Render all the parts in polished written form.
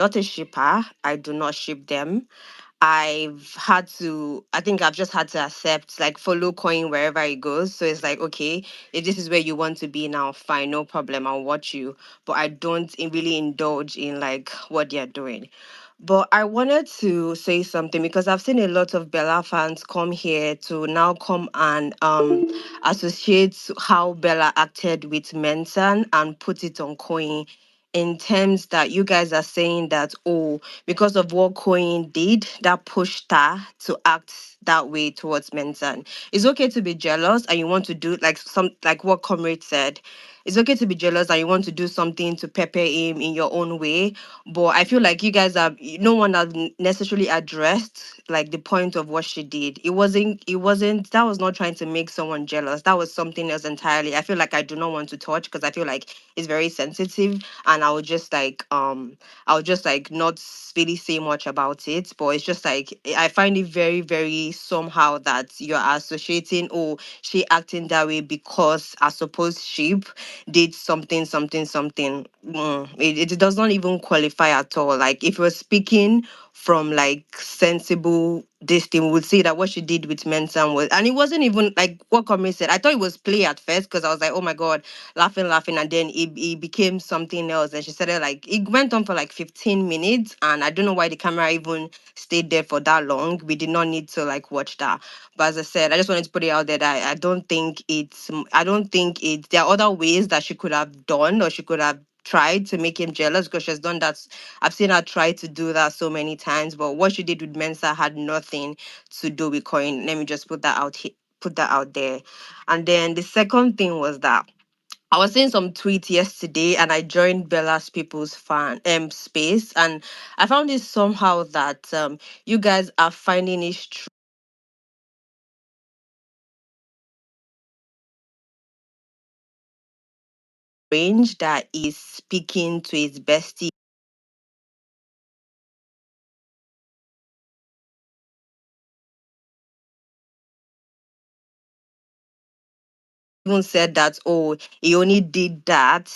not a shipper. I do not ship them. I think I've just had to accept, like, follow Coin wherever it goes. So it's like, okay, if this is where you want to be now, fine, no problem, I'll watch you. But I don't really indulge in like what they're doing. But I wanted to say something because I've seen a lot of Bella fans come here to now come and associate how Bella acted with Mensan and put it on Coin, in terms that you guys are saying that, oh, because of what Koyin did, that pushed her to act that way towards Mensan. It's okay to be jealous and you want to do like some, like what Comrade said. It's okay to be jealous and you want to do something to pepper him in your own way. But I feel like you guys are, no one has necessarily addressed like the point of what she did. It wasn't, that was not trying to make someone jealous. That was something else entirely. I feel like I do not want to touch because I feel like it's very sensitive, and I would just like not really say much about it. But it's just like I find it very, very somehow that you're associating, oh, she acting that way because I suppose sheep did something, something, something. It does not even qualify at all. Like if we're speaking from like sensible this thing, we would say that what she did with Mensam was, and it wasn't even like what Kwame said. I thought it was play at first because I was like, oh my god, laughing, laughing, and then it became something else. And she started like, it went on for like 15 minutes, and I don't know why the camera even stayed there for that long. We did not need to like watch that. But as I said, I just wanted to put it out there that I don't think it's, there are other ways that she could have done, or she could have tried to make him jealous, because she's done that. I've seen her try to do that so many times, but what she did with Mensa had nothing to do with Coin. Let me just put that out there. And then the second thing was that I was seeing some tweets yesterday, and I joined Bella's People's fan space, and I found it somehow that you guys are finding it strange that is speaking to his bestie. Even said that, oh, he only did that.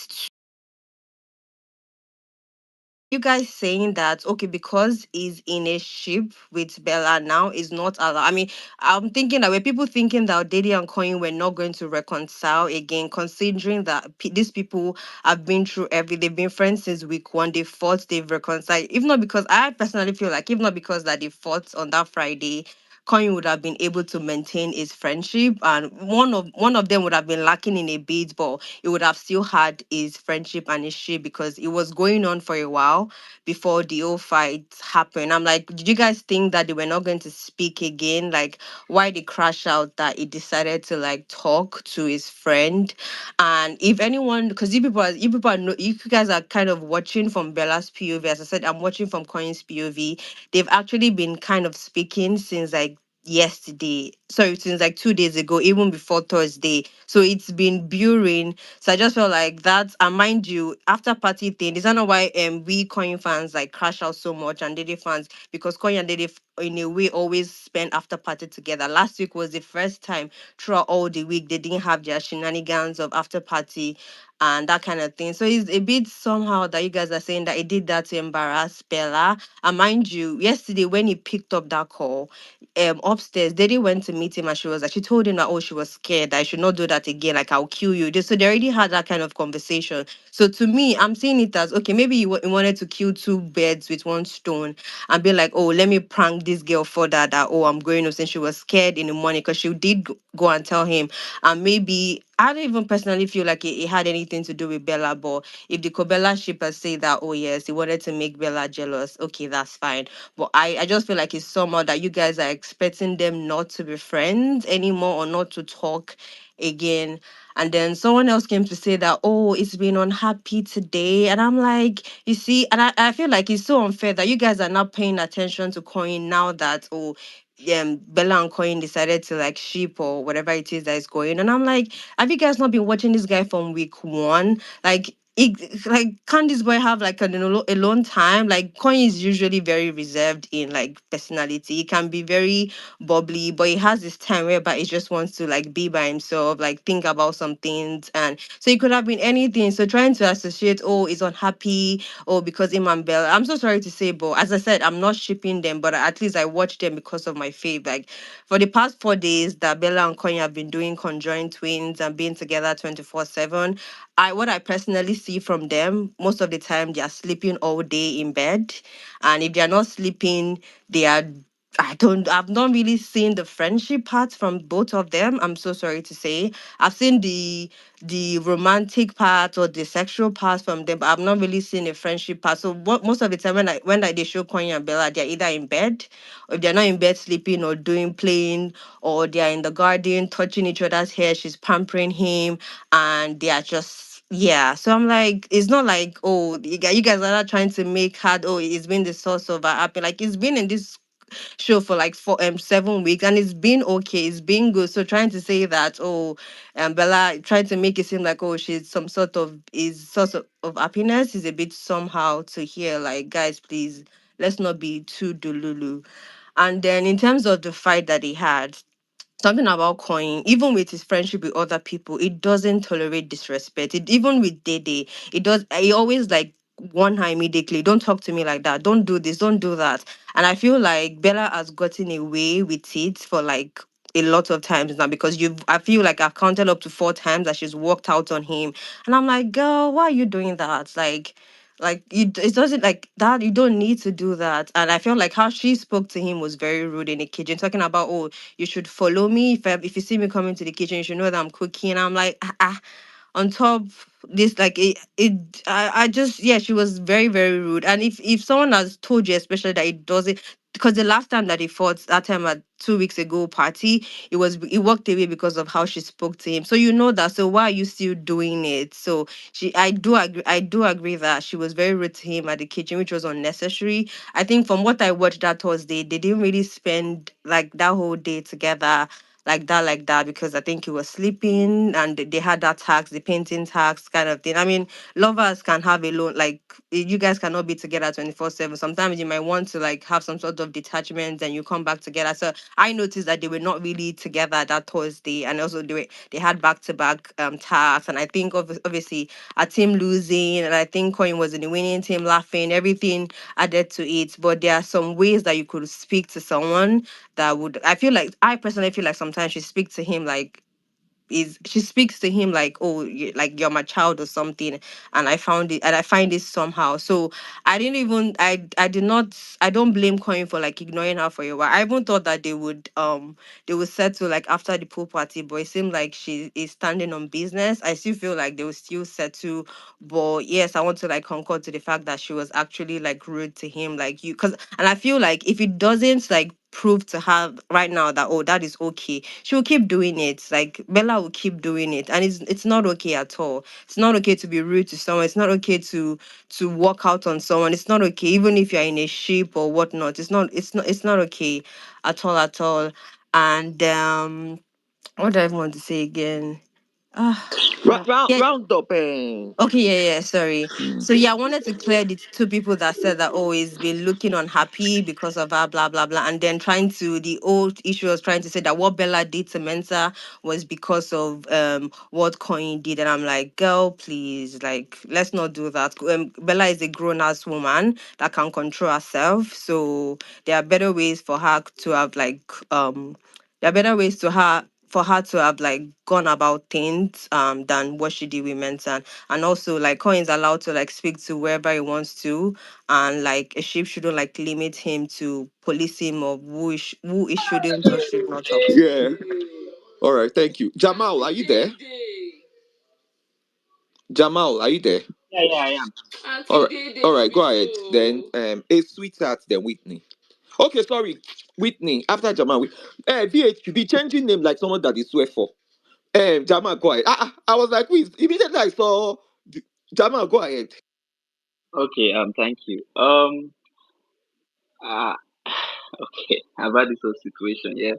You guys saying that, okay, because he's in a ship with Bella now is not allowed. I mean, I'm thinking that, were people thinking that Dede and Koyin were not going to reconcile again, considering that these people have been through they've been friends since week one, they fought, they've reconciled. If not because, I personally feel like, if not because that they fought on that Friday, Koyin would have been able to maintain his friendship, and one of them would have been lacking in a bit, but he would have still had his friendship and his shit, because it was going on for a while before the whole fight happened. I'm like, did you guys think that they were not going to speak again? Like, why they crash out that he decided to like talk to his friend? And if anyone, because you guys are kind of watching from Bella's POV. As I said, I'm watching from Coin's POV. They've actually been kind of speaking since like yesterday, sorry, since like 2 days ago, even before Thursday. So it's been buring. So I just felt like that. And mind you, after party thing, is that not why we Coin fans like crash out so much, and Dede fans, because Coin and Dede in a way always spend after party together. Last week was the first time throughout all the week they didn't have their shenanigans of after party and that kind of thing. So it's a bit somehow that you guys are saying that he did that to embarrass Bella. And mind you, yesterday when he picked up that call, upstairs, Daddy went to meet him, and she was like, she told him that, oh, she was scared, that I should not do that again, like I'll kill you. So they already had that kind of conversation. So to me, I'm seeing it as, okay, maybe he wanted to kill two birds with one stone, and be like, oh, let me prank this girl further, that, oh, I'm going to, since she was scared in the morning, because she did go and tell him. And maybe I don't even personally feel like it had anything to do with Bella, but if the Kobella shippers say that, oh yes, he wanted to make Bella jealous, okay, that's fine. But I just feel like it's somehow that you guys are expecting them not to be friends anymore, or not to talk again. And then someone else came to say that, oh, it's been unhappy today. And I'm like, you see, and I feel like it's so unfair that you guys are not paying attention to Coin now that, oh, Bella and Coin decided to like sheep or whatever it is that is going. And I'm like, have you guys not been watching this guy from week one? Like, can't this boy have like alone time? Like Koyin is usually very reserved in like personality. He can be very bubbly, but he has this time whereby he just wants to like be by himself, like think about some things. And so it could have been anything. So trying to associate, oh, he's unhappy, or because him and Bella. I'm so sorry to say, but as I said, I'm not shipping them, but at least I watched them because of my fave. Like for the past 4 days that Bella and Koyin have been doing conjoined twins and being together 24/7, what I personally see from them, most of the time they are sleeping all day in bed. And if they are not sleeping, they are I've not really seen the friendship part from both of them. I'm so sorry to say. I've seen the romantic part or the sexual part from them, but I've not really seen a friendship part. So what most of the time when they show Konya and Bella, they're either in bed, or if they're not in bed sleeping or doing playing, or they're in the garden touching each other's hair, she's pampering him, and they are just, yeah. So I'm like, it's not like, oh, you guys are not trying to make hard, oh, it's been the source of our happy. Like it's been in this show for like 7 weeks, and it's been okay, it's been good. So trying to say that, oh, Bella trying to make it seem like, oh, she's some sort of is source of happiness is a bit somehow to hear. Like, guys, please, let's not be too dululu. And then in terms of the fight that he had, something about Coin, even with his friendship with other people, it doesn't tolerate disrespect. Even with Dede, it does. He always like warn her immediately. Don't talk to me like that. Don't do this. Don't do that. And I feel like Bella has gotten away with it for like a lot of times now, because I feel like I've counted up to 4 times that she's walked out on him, and I'm like, girl, why are you doing that? It doesn't like that. You don't need to do that. And I feel like how she spoke to him was very rude in the kitchen, talking about, oh, you should follow me. If you see me coming to the kitchen, you should know that I'm cooking. I'm like, on top this, like I just, yeah, she was very, very rude. And if someone has told you, especially that it doesn't, because the last time that he fought, that time at 2 weeks ago party, he walked away because of how she spoke to him. So you know that. So why are you still doing it? So I do agree that she was very rude to him at the kitchen, which was unnecessary. I think from what I watched that Thursday, they didn't really spend like that whole day together like that, because I think he was sleeping, and they had that tax, the painting tax kind of thing. I mean, lovers can have a loan, like you guys cannot be together 24/7. Sometimes you might want to like have some sort of detachment and you come back together. So I noticed that they were not really together that Thursday, and also they had back-to-back tasks. And I think obviously a team losing, and I think Coin was in the winning team, laughing, everything added to it. But there are some ways that you could speak to someone that would, I personally feel like sometimes she speaks to him like, is she speaks to him like, oh, like you're my child or something. And I find it somehow. So I didn't even I did not I don't blame Coin for like ignoring her for a while. I even thought that they would settle like after the pool party, but it seemed like she is standing on business. I still feel like they will still settle. But yes, I want to like concord to the fact that she was actually like rude to him, like you, because, and I feel like if it doesn't like prove to her right now that, oh, that is okay, she will keep doing it. Like Bella will keep doing it, and it's not okay at all. It's not okay to be rude to someone. It's not okay to walk out on someone. It's not okay, even if you're in a ship or whatnot. It's not okay at all. And what do I want to say again? Yeah. Round up. Okay, yeah, yeah, sorry. So yeah, I wanted to clear the two people that said that, oh, he's been looking unhappy because of her, blah blah blah, and then the old issue was trying to say that what Bella did to Mensa was because of what Coin did. And I'm like, girl, please, like, let's not do that. Bella is a grown ass woman that can control herself, so there are better ways for her to have like there are better ways to her for her to have like gone about things than what she did with Mensa. And also like Coin's allowed to like speak to wherever he wants to, and like a ship shouldn't like limit him to police him of who he shouldn't or should not talk to. Yeah. All right. Thank you, Jamal. Are you there? Jamal, are you there? Yeah, yeah, I am. All right. All right. Go ahead. Then a sweetheart. Then Whitney. Okay. Sorry, Whitney. After Jamal, VH should be changing name like someone that is swear for. Jamal, go ahead. I was like, wait. Immediately I saw Jamal. Go ahead. Okay, thank you. Uh, okay, about this whole situation, yeah.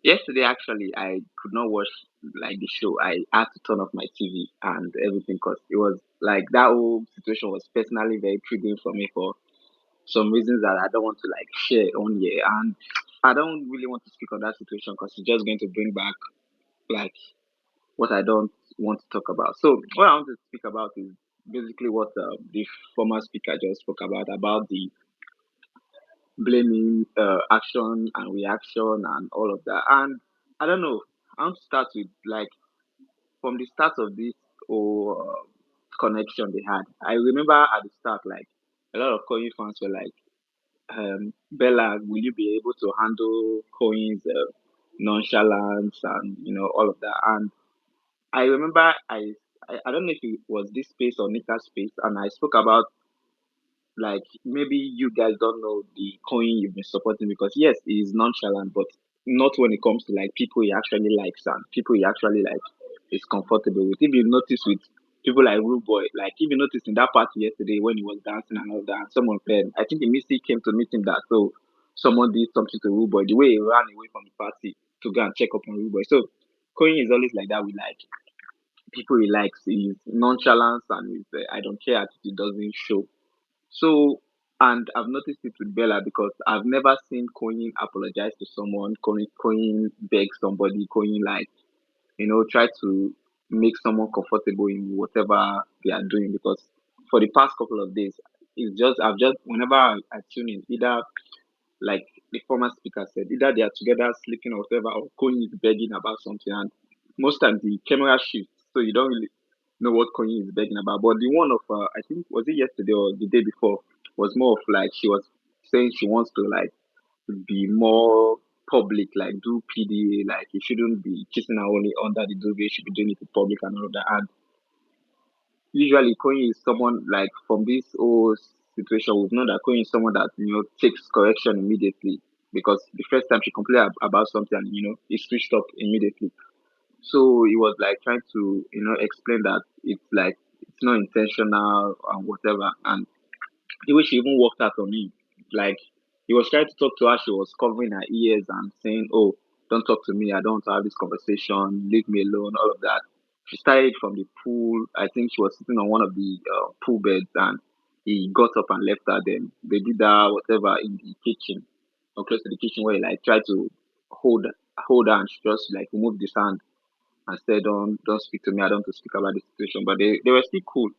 Yesterday, actually, I could not watch like the show, I had to turn off my TV and everything because it was like that whole situation was personally very triggering for me for some reasons that I don't want to like share on here, and I don't really want to speak on that situation because it's just going to bring back like what I don't want to talk about. So what I want to speak about is basically what the former speaker just spoke about the blaming action and reaction and all of that. And I don't know. I want to start with like from the start of this whole connection they had. I remember at the start, like a lot of Koyin fans were like, Bella, will you be able to handle Koyin's nonchalance and all of that? And I remember I don't know if it was this space or Nika space, and I spoke about like maybe you guys don't know the coin you've been supporting because yes, he is nonchalant, but not when it comes to like people he actually likes and people he actually like is comfortable with. If you notice with people like Rude Boy, like if you noticed in that party yesterday when he was dancing and all that, and someone said, I think the Missy came to meet him that so someone did something to Rude Boy, the way he ran away from the party to go and check up on Rude Boy. So Coin is always like that with like people he likes. He's nonchalant and his I don't care attitude doesn't show. So, and I've noticed it with Bella because I've never seen Koyin apologize to someone, Koyin beg somebody, Koyin like, try to make someone comfortable in whatever they are doing. Because for the past couple of days, I've just, whenever I tune in, either like the former speaker said, either they are together sleeping or whatever, or Koyin is begging about something. And most times the camera shifts, so you don't really know what Koyin is begging about. But the one of, I think, was it yesterday or the day before, was more of like she was saying she wants to like be more public, like do PDA, like you shouldn't be kissing her only under the duvet, you should be doing it in public and all of that. And usually Koyin is someone like from this whole situation, we've known that Koyin is someone that takes correction immediately because the first time she complained about something, he switched up immediately. So he was like trying to explain that it's like it's not intentional and whatever. And the way she even walked out on him, like he was trying to talk to her, she was covering her ears and saying, "Oh, don't talk to me. I don't want to have this conversation. Leave me alone." All of that. She started from the pool. I think she was sitting on one of the pool beds, and he got up and left her. Then they did that whatever in the kitchen or close to the kitchen where he like tried to hold hold her, and she just like removed his hand and said, "Don't speak to me. I don't want to speak about the situation." But they were still cool.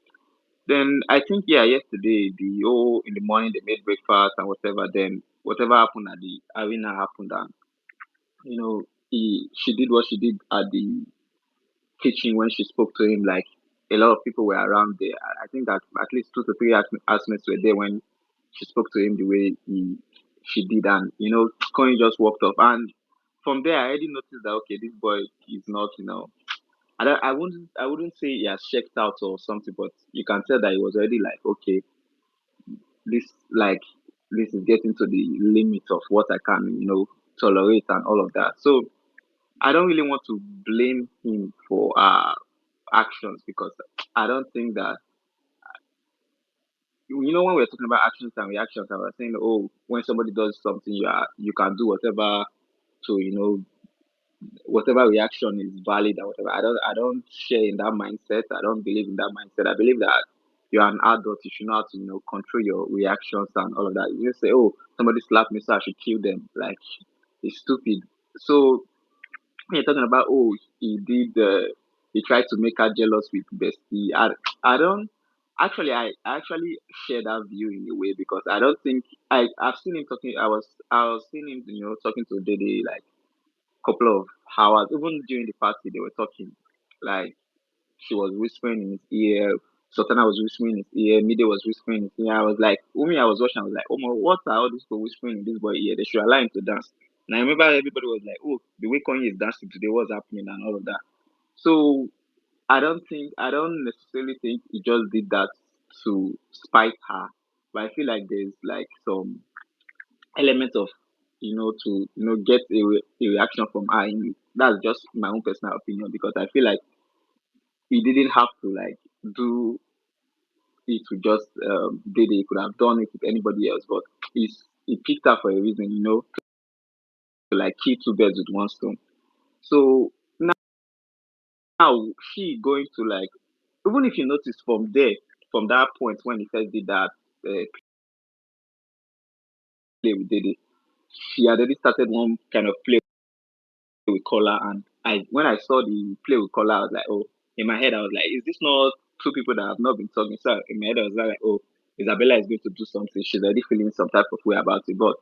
Then I think yeah, yesterday the whole in the morning they made breakfast and whatever. Then whatever happened at the arena happened, and he she did what she did at the kitchen when she spoke to him. Like a lot of people were around there. I think that at least two to three housemates were there when she spoke to him the way she did, and Coin just walked off. And from there, I already noticed that okay, this boy is not I wouldn't say he has checked out or something, but you can tell that he was already like, okay, this like this is getting to the limit of what I can, tolerate and all of that. So I don't really want to blame him for actions because I don't think that when we're talking about actions and reactions, I was saying, oh, when somebody does something, you can do whatever to whatever reaction is valid or whatever. I don't share in that mindset. I don't believe in that mindset. I believe that you're an adult, you should know how to, control your reactions and all of that. You just say, oh, somebody slapped me, so I should kill them. Like it's stupid. So when you're talking about oh, he tried to make her jealous with bestie. I don't I actually share that view in a way because I don't think I've seen him talking I was seeing him, talking to Dede like couple of hours. Even during the party, they were talking. Like she was whispering in his ear. Sultana was whispering in his ear. Mide was whispering in his ear. I was like, Umi, I was watching. I was like, oh my, what are all these people whispering in this boy ear? They should allow him to dance. And I remember everybody was like, oh, the way Kanye is dancing today, what's happening and all of that. So I don't necessarily think he just did that to spite her. But I feel like there's like some element of to get a reaction from her. That's just my own personal opinion because I feel like he didn't have to like do it to just Dede. He could have done it with anybody else, but he picked her for a reason, to like kill two birds with one stone. So Now she going to like, even if you notice from there, from that point when he first did that play with Dede, she had already started one kind of play with Collar, and I when I saw the play with Collar, I was like, oh, in my head I was like, is this not two people that have not been talking? So in my head I was like, oh, Isabella is going to do something. She's already feeling some type of way about it, but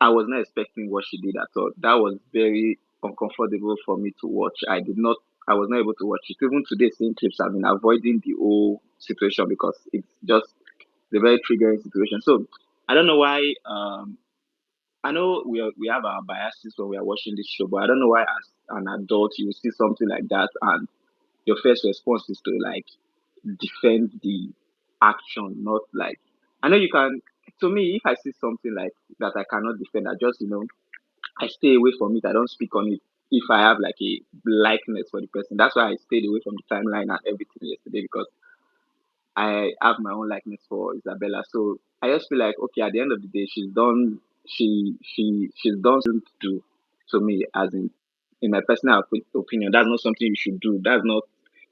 I was not expecting what she did at all. That was very uncomfortable for me to watch. I was not able to watch it. Even today, seeing clips, I've been avoiding the whole situation because it's just the very triggering situation. So I don't know why. I know we have our biases when we are watching this show, but I don't know why as an adult you will see something like that and your first response is to like defend the action, not like I know you can. To me, if I see something like that I cannot defend, I just I stay away from it. I don't speak on it if I have like a likeness for the person. That's why I stayed away from the timeline and everything yesterday because I have my own likeness for Isabella. So I just feel like okay, at the end of the day, she's done. She's done something to do to me, as in my personal opinion. That's not something you should do. That's not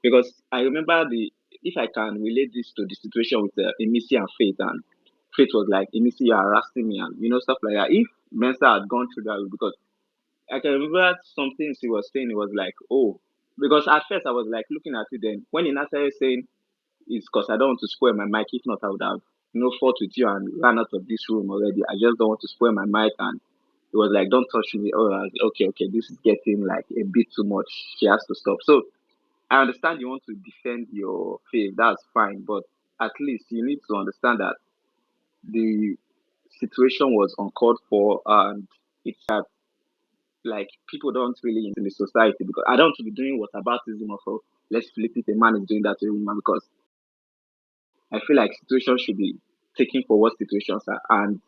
because I remember the if I can relate this to the situation with Emisi and Faith, and Faith was like, Emisi, you're harassing me, and stuff like that. If Mensa had gone through that route, because I can remember some things he was saying, it was like, oh, because at first I was like looking at it, then when he now started saying it's because I don't want to spoil my mic. If not, I would have fought with you and ran out of this room already. I just don't want to spoil my mic, and it was like, don't touch me. Oh, I was like, okay, okay, this is getting like a bit too much. She has to stop. So I understand you want to defend your faith. That's fine, but at least you need to understand that the situation was uncalled for, and it's that like people don't really in the society because I don't want to be doing what whataboutism of oh, let's flip it. A man is doing that to a woman because I feel like situations should be taken for what situations are, and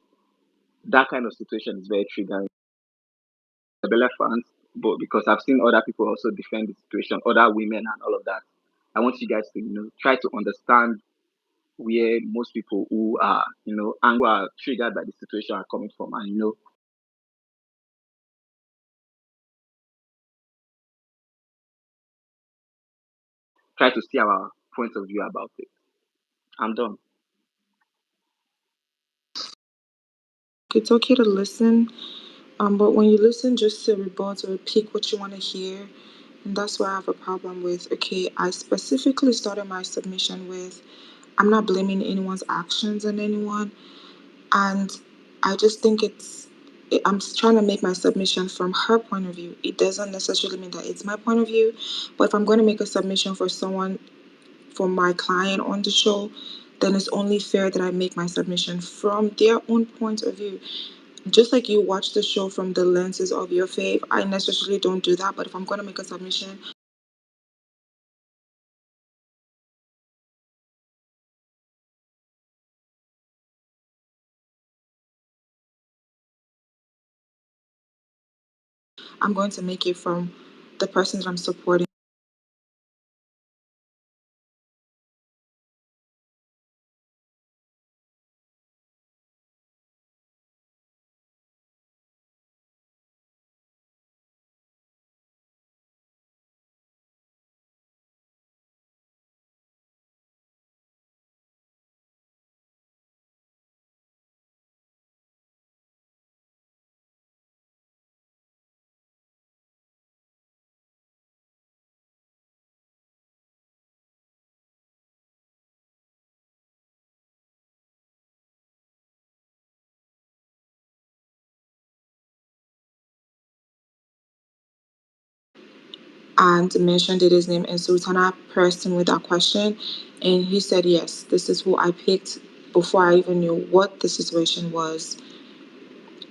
that kind of situation is very triggering. Isabella fans, but because I've seen other people also defend the situation, other women and all of that. I want you guys to try to understand where most people who are and who are triggered by the situation are coming from, and try to see our point of view about it. I'm done. It's okay to listen, but when you listen just to rebut or pick what you want to hear, and that's what I have a problem with. Okay, I specifically started my submission with I'm not blaming anyone's actions on anyone, and I just think I'm trying to make my submission from her point of view. It doesn't necessarily mean that it's my point of view, but if I'm going to make a submission for someone, for my client on the show, then it's only fair that I make my submission from their own point of view. Just like you watch the show from the lenses of your fave, I necessarily don't do that. But if I'm going to make a submission, I'm going to make it from the person that I'm supporting. And mentioned his name, and Sultana pressed him with that question, and he said, "Yes, this is who I picked before I even knew what the situation was."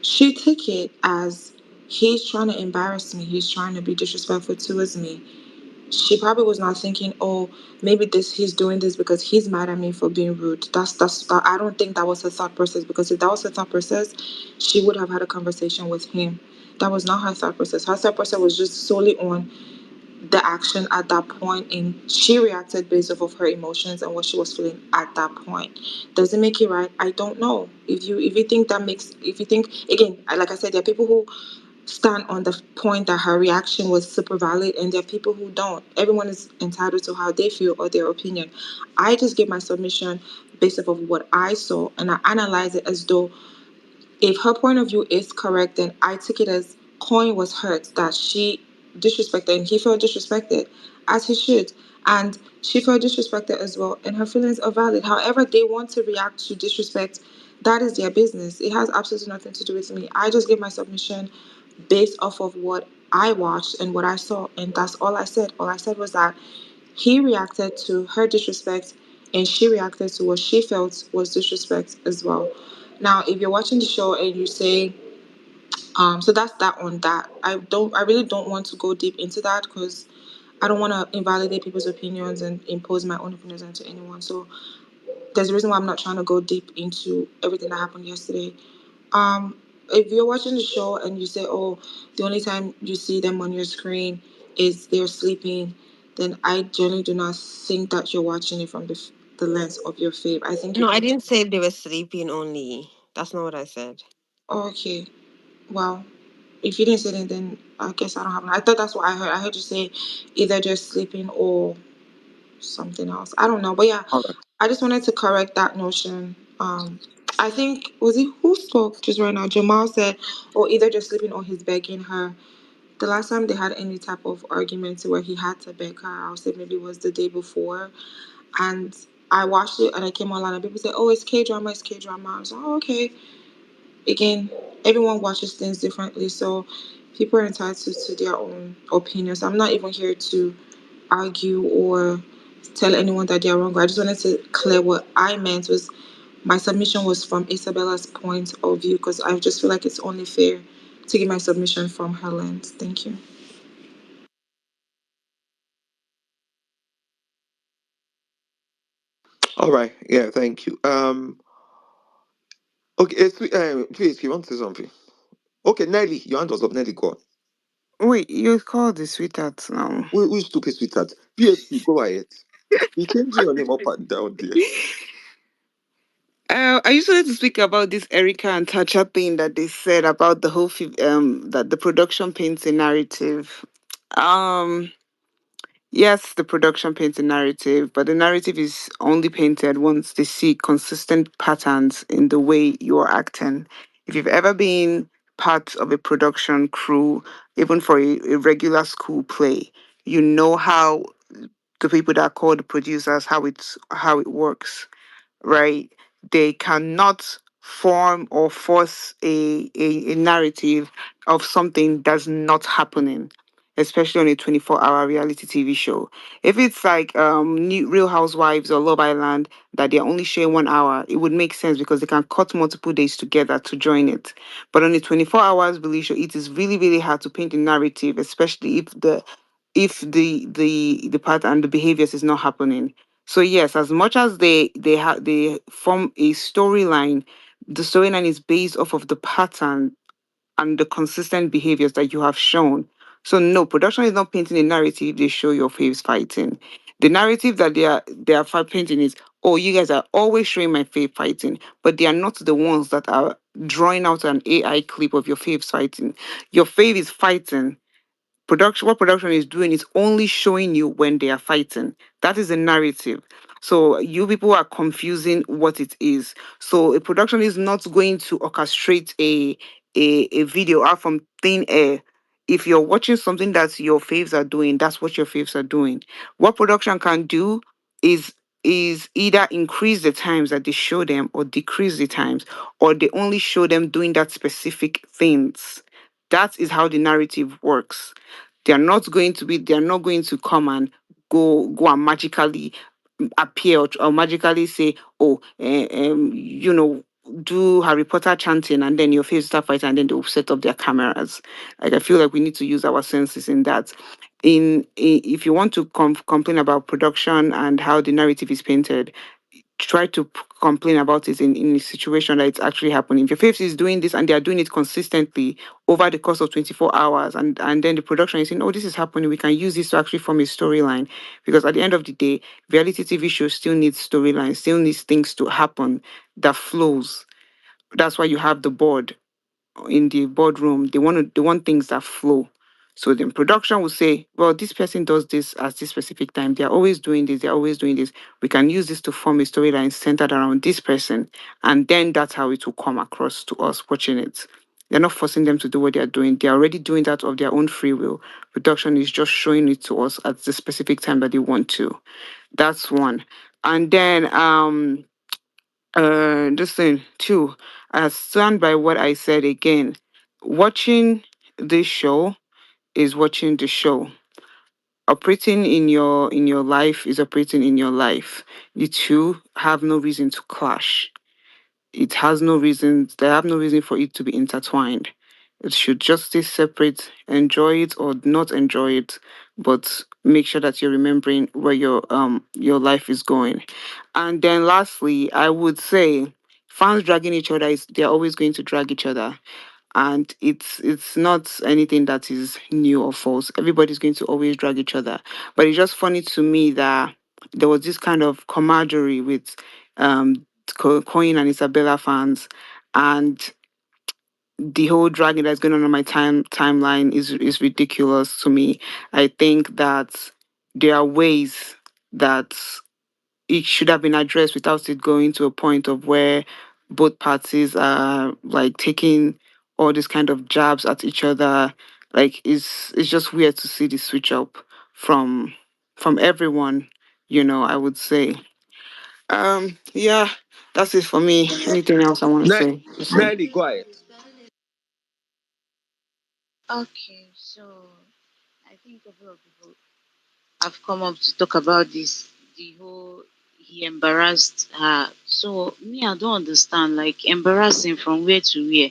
She took it as he's trying to embarrass me, he's trying to be disrespectful towards me. She probably was not thinking, oh, maybe this he's doing this because he's mad at me for being rude. I don't think that was her thought process, because if that was her thought process, she would have had a conversation with him. That was not her thought process. Her thought process was just solely on the action at that point, and she reacted based off of her emotions and what she was feeling at that point. Does it make it right? I don't know. If you think that makes, if you think, again, like I said, there are people who stand on the point that her reaction was super valid, and there are people who don't. Everyone is entitled to how they feel or their opinion. I just gave my submission based off of what I saw, and I analyze it as though if her point of view is correct, then I took it as Coin was hurt that she disrespected and he felt disrespected, as he should. And she felt disrespected as well, and her feelings are valid. However, they want to react to disrespect, that is their business. It has absolutely nothing to do with me. I just gave my submission based off of what I watched and what I saw, and that's all I said. All I said was that he reacted to her disrespect, and she reacted to what she felt was disrespect as well. Now, if you're watching the show and you say, so that's that on that. I really don't want to go deep into that because I don't want to invalidate people's opinions and impose my own opinions onto anyone. So there's a reason why I'm not trying to go deep into everything that happened yesterday. Um, if you're watching the show and you say, "Oh, the only time you see them on your screen is they're sleeping," then I generally do not think that you're watching it from the lens of your fave. I think you No, I put. didn't say they were sleeping only. That's not what I said. Oh, okay, well, if you didn't say it, then I guess I don't have. I thought that's what I heard. I heard you say either just sleeping or something else. I don't know, but yeah, All right. I just wanted to correct that notion. I think was it who spoke just right now? Jamal said, or either just sleeping or he's begging her. The last time they had any type of argument where he had to beg her, I would say maybe it was the day before. And I watched it and I came online and people said, "Oh, it's K drama, it's K drama." I was like, "Oh, okay." Again, everyone watches things differently, so people are entitled to their own opinions. I'm not even here to argue or tell anyone that they're wrong. I just wanted to clear what I meant was my submission was from Isabella's point of view because I just feel like it's only fair to give my submission from her lens. Thank you. All right. Yeah. Thank you. Okay. Please, you want to say something? Okay, Nelly, your hand was up. Nelly, go on. Wait, you called the sweetheart now. Who is stupid sweetheart? PhD, go ahead. Be changing your name up and down there. I just wanted to speak about this Erica and Tasha thing that they said about the whole that the production paints a narrative. Um, yes, the production paints a narrative, but the narrative is only painted once they see consistent patterns in the way you're acting. If you've ever been part of a production crew, even for a regular school play, you know how the people that are called the producers, how it works, right? They cannot form or force a narrative of something that's not happening, especially on a 24-hour reality TV show. If it's like New Real Housewives or Love Island that they're only showing 1 hour, it would make sense because they can cut multiple days together to join it. But on a 24 hours release show, it is really, really hard to paint a narrative, especially if the pattern and the behaviors is not happening. So yes, as much as they form a storyline, the storyline is based off of the pattern and the consistent behaviors that you have shown. So no, production is not painting a narrative. They show your faves fighting. The narrative that they are painting is, oh, you guys are always showing my fave fighting, but they are not the ones that are drawing out an AI clip of your faves fighting. Your fave is fighting. What production is doing is only showing you when they are fighting. That is a narrative. So you people are confusing what it is. So a production is not going to orchestrate a video out from thin air. If you're watching something that your faves are doing, that's what your faves are doing. What production can do is is either increase the times that they show them or decrease the times, or they only show them doing that specific things. That is how the narrative works. They are not going to come and go and magically appear or magically say, oh, do Harry Potter chanting and then your face start fighting and then they'll set up their cameras. Like I feel like we need to use our senses in that. If you want to complain about production and how the narrative is painted, try to complain about it in a situation that it's actually happening. If your faith is doing this and they are doing it consistently over the course of 24 hours, and then the production is saying, oh, this is happening, we can use this to actually form a storyline. Because at the end of the day, reality TV shows still need storylines, still needs things to happen that flows. That's why you have the board. in the boardroom, they want things that flow. So then production will say, well, this person does this at this specific time. They're always doing this, they're always doing this. We can use this to form a storyline centered around this person. And then that's how it will come across to us watching it. They're not forcing them to do what they're doing. They're already doing that of their own free will. Production is just showing it to us at the specific time that they want to. That's one. And then this thing too, I stand by what I said again. Watching this show is watching the show. Operating in your life is operating in your life. The two have no reason to clash. It has no reason, they have no reason for it to be intertwined. It should just stay separate, enjoy it or not enjoy it, but make sure that you're remembering where your life is going. And then lastly, I would say fans dragging each other is they're always going to drag each other. And it's not anything that is new or false. Everybody's going to always drag each other. But it's just funny to me that there was this kind of camaraderie with Koyin and Isabella fans, and the whole dragging that's going on my timeline is ridiculous to me. I think that there are ways that it should have been addressed without it going to a point of where both parties are like taking all these kind of jabs at each other. Like it's just weird to see the switch up from from everyone, I would say. Yeah, that's it for me. Anything else I want to Ne- say? Just say. Nelly, go ahead. Okay, so I think a couple of people have come up to talk about this. The whole he embarrassed her. So me, I don't understand. Like embarrassing from where to where?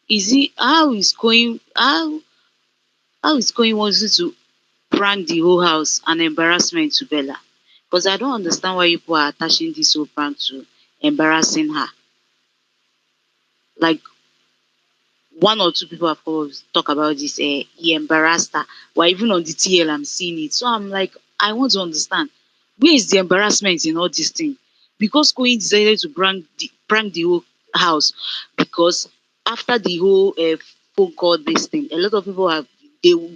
Is he how is going wanting to prank the whole house and embarrassment to Bella? Because I don't understand why people are attaching this whole prank to embarrassing her. Like one or two people have come up to talk about this. He embarrassed her. Well, even on the TL, I'm seeing it. So I'm like, I want to understand where is the embarrassment in all this thing? Because Queen decided to prank the whole house because after the whole phone call this thing, a lot of people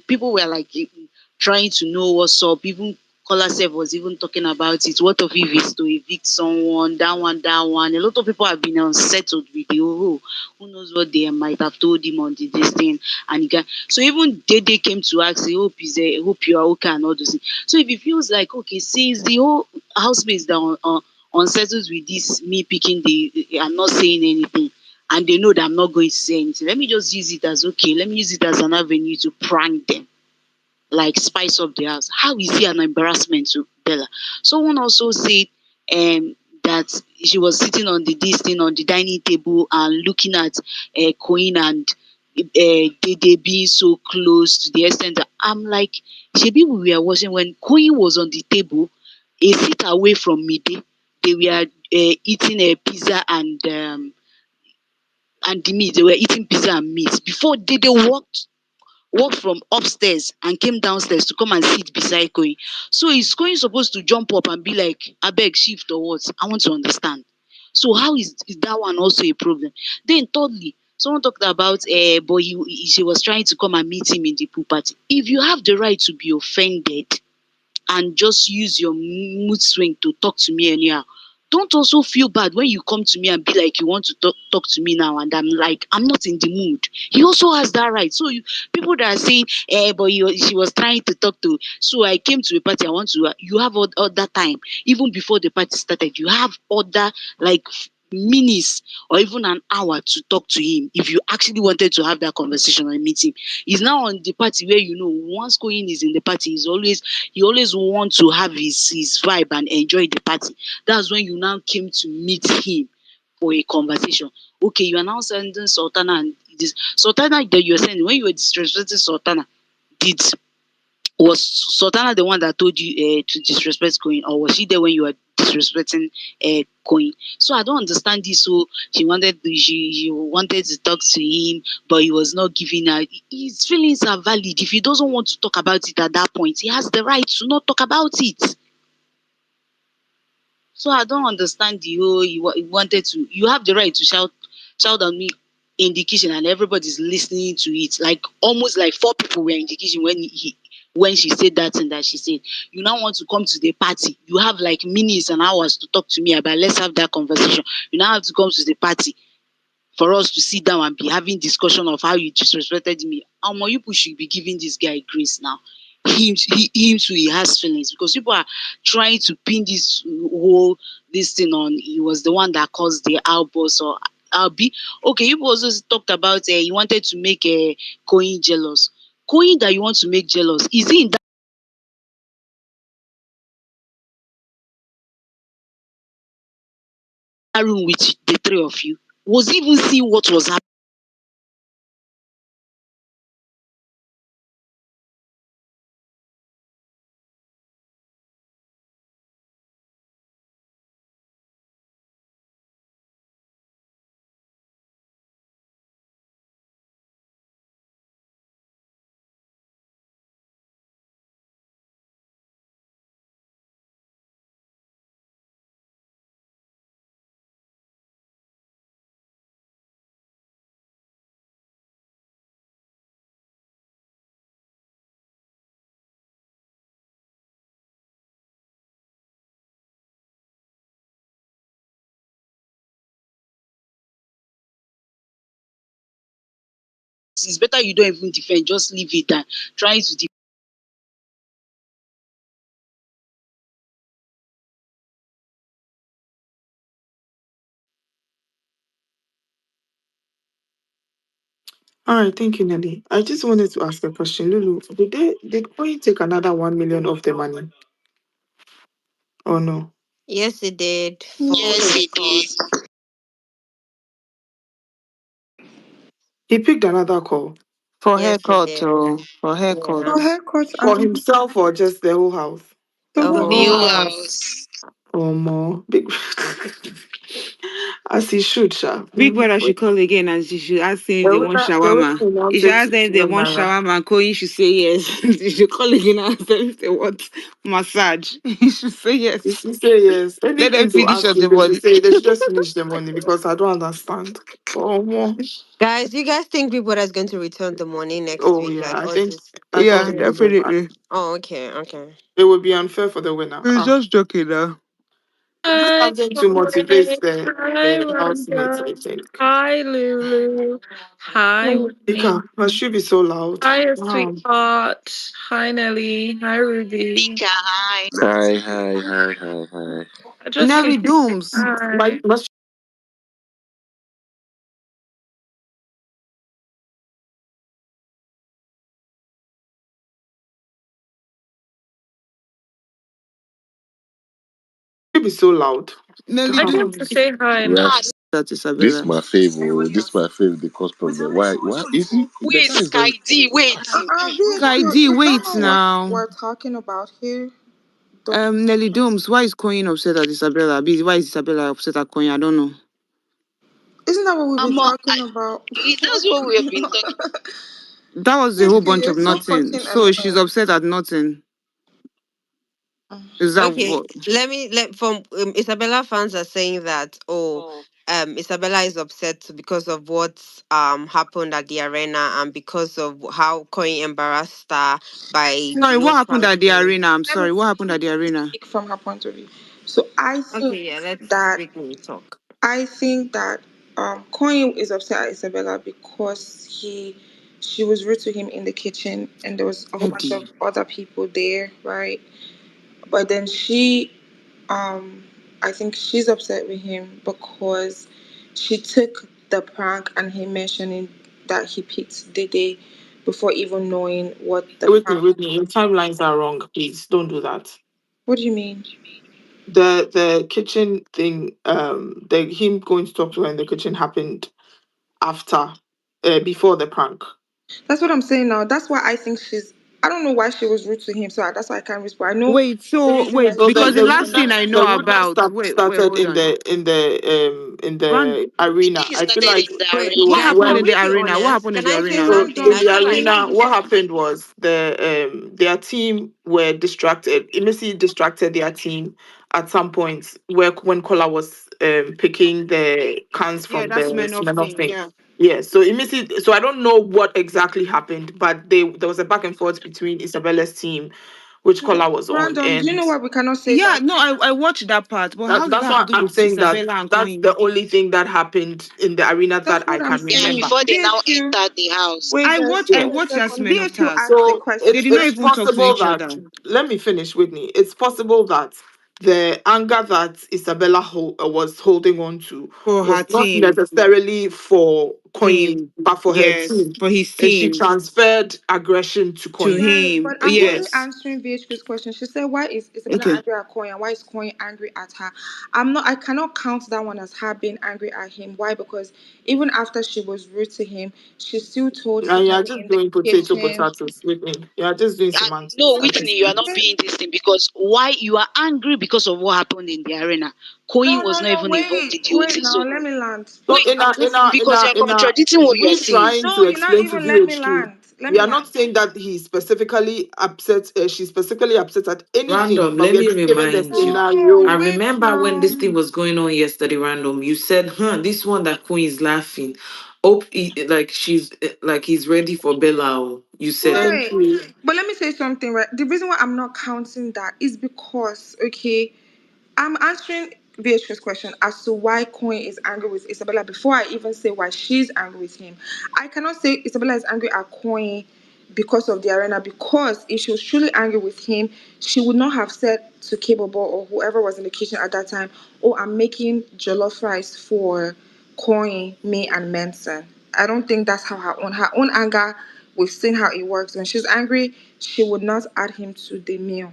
people were like trying to know what's up. Even Caller Sef was even talking about it. What of if it's to evict someone? That one, that one. A lot of people have been unsettled with the whole who knows what they might have told him on this thing. And he got so even Dede came to ask, I hope hope you are okay and all those things. So if he feels like okay, since the whole housemates that unsettled with this me picking I'm not saying anything. And they know that I'm not going to say anything. Let me just use it as okay. Let me use it as an avenue to prank them like spice up the house. How is he an embarrassment to Bella? Someone also said that she was sitting on the this thing on the dining table and looking at Koyin and they being so close to the extent that I'm like, maybe we were watching when Koyin was on the table, a seat away from Mide. They were eating a pizza and the meat. They were eating pizza and meat before they walked from upstairs and came downstairs to come and sit beside Koyin. So is Koyin supposed to jump up and be like, I beg shift or what? I want to understand. So how is that one also a problem? Then thirdly, someone talked about but she was trying to come and meet him in the pool party. If you have the right to be offended, and just use your mood swing to talk to me anyhow. Don't also feel bad when you come to me and be like you want to talk to me now and I'm like I'm not in the mood. He also has that right. So people that are saying but she was trying to talk to so I came to a party I want to you have all that time even before the party started you have other like minutes or even an hour to talk to him if you actually wanted to have that conversation and meet him. He's now on the party where once Koyin is in the party he always want to have his vibe and enjoy the party. That's when you now came to meet him for a conversation. Okay, you are now sending Sultana and this Sultana that you're sending when you were disrespecting Sultana. Did was Sultana the one that told you to disrespect Coin, or was she there when you were disrespecting Coin? So I don't understand this. So she wanted to talk to him, but he was not giving her. His feelings are valid. If he doesn't want to talk about it at that point, he has the right to not talk about it. So I don't understand the whole. He wanted to. You have the right to shout on me. in the kitchen and everybody's listening to it. Like almost like four people were in the kitchen when she said that thing that she said. You now want to come to the party. You have like minutes and hours to talk to me about, let's have that conversation. You now have to come to the party for us to sit down and be having discussion of how you disrespected me. You people should be giving this guy grace now. Him too, he has feelings because people are trying to pin this thing on. He was the one that caused the outburst or Albi. Okay, you also talked about you wanted to make a Koyin jealous. Koyin that you want to make jealous, is he in that room with the three of you? Was he even seeing what was happening? It's better you don't even defend, just leave it than trying to defend. All right, thank you, Nelly. I just wanted to ask a question. Lulu, did Koyi take another 1 million of the money? Or no? Yes, it did for Yes, it haircut. is. He picked another call. For Yes, it haircut, did. oh, for haircut. For Yeah, haircuts For and himself or just the whole house? the the whole whole The house. whole house. house. Or more. Big as he should, Sha. Big brother should call again and she should ask him if they want shawarma. He should ask them if they want shawarma and Koyi should say yes. She should call again and ask them if they want massage. He should say yes. You should say yes. Let them Anything to finish ask on the you, they should money. Say they should just finish the money because I don't understand. Oh, more. Guys, you guys think Big Brother is going to return the money next Oh week? yeah, Like I all think this. Yeah, Okay. definitely. Oh, okay, okay. It would be unfair for the winner. He's just joking now. Just Hi, something to motivate Koyin. Hi, the housemates, I Wanda. think. Hi, Lulu. Hi, Whitney. Ika, must she be so loud? Hi, Wow. sweetheart. Hi, Nelly. Hi, Ruby. Bika, hi. Hi, hi, hi, hi, hi. I just Nelly came. Dooms. Hi. Must she be so loud? Nelly I Wow. came to Dooms. say hi. Yeah. That's This Isabella. my favorite. This my favorite because problem. Why? Why is he? The Wait, guy is Sky very. D, wait. BHP, Kaidi, is that wait not what now. we're talking about here? Don't. Nelly Dooms, why is Koyin upset at Isabella? Why is Isabella upset at Koyin? I don't know. Isn't that what we've been talking I, about? that's What's what we have going been on? talking. That was a whole BHP, bunch you're of so nothing. fucking So she's annoying. upset at nothing. Is that Okay, what? let from Isabella fans are saying that Isabella is upset because of what happened at the arena and because of how Coin embarrassed her by Sorry, what happened at the pranking. arena? I'm Let me sorry, what happened at the arena? speak from her point of view. So Okay, yeah, let's that freaking talk. I think that Koyin is upset at Isabella because she was rude to him in the kitchen and there was a whole bunch of Eddie. other people there, right? But then I think she's upset with him because she took the prank and him mentioning that he picked Dede before even knowing what the Whitney, prank. Whitney, your timelines are wrong. Please don't do that. What do you mean? The kitchen thing, the him going to talk to her in the kitchen happened after, before the prank. That's what I'm saying now. That's why I think she's. I don't know why she was rude to him, so that's why I can't respond. I know Wait, the so reason why wait, she so because was the rude to last him. thing I know about started Hold in on. the arena. He I feel started like in the Wait, it arena. was guys, when can in we the be arena. What honest? happened in Can the I say arena? So something? in I the feel like arena, what happened was their team were distracted. Missy distracted their team at some point where when Kola was picking the cans Yeah, from the that's Smirnoff Smirnoff thing. thing. Yeah. Yes, so it means it, so I don't know what exactly happened, but there was a back and forth between Isabella's team, which Kola was on, Random, do you and know why we cannot say Yeah, that? no, I watched that part, but how does that's that have to why do I'm with saying that Isabella and that's Coin? the only thing that happened in the arena That's that I what I'm can Yeah, saying. remember. before they now BHQ, entered the house. wait guys, I Yeah. wait a watched second. Yasmin BHQ Otas. asked a So They it's did not question. it's even talk to possible each that, other. let me finish, Whitney. It's possible that the anger that Isabella was holding on to For her was not team. necessarily for Koyin, Him. but for her Yes, team, for his and she team. transferred aggression to To Koyin. Right, him. but I'm only Yes. answering VHQ's question. She said, "Why is Isabella Okay. angry at Koyin? Why is Koyin angry at her?" I'm not. I cannot count that one as her being angry at him. Why? Because even after she was rude to him, she still told him And you're just in the doing kitchen. potatoes with me. You're just doing No, semantics at this Whitney, you are point. not being this thing because why you are angry because of what happened in the arena. Koyin No, was no, not no. even involved in Wait, the whole wait. thing. Now So let me land. So wait, Because I'm just. because you are in a contradicting what you are we saying. trying No, to you're not explain to even let me VHQ, land. Let we me are land. not saying that he's specifically upset. She's specifically upset at anything, Random, but let we are me just giving the remind you. No, I scenario. wait remember when now. this thing was going on yesterday, random. You said, huh, this one that Queen is laughing. Hope like she's like he's ready for Bella. Oh." You said that. Thank Right. you. But let me say something, right? The reason why I'm not counting that is because, okay, I'm answering VH's question as to why Coin is angry with Isabella before I even say why she's angry with him. I cannot say Isabella is angry at Coin because of the arena, because if she was truly angry with him, she would not have said to Capable or whoever was in the kitchen at that time, "Oh, I'm making jollof rice for Coin, me, and Manson." I don't think that's how her own anger. We've seen how it works. When she's angry, she would not add him to the meal.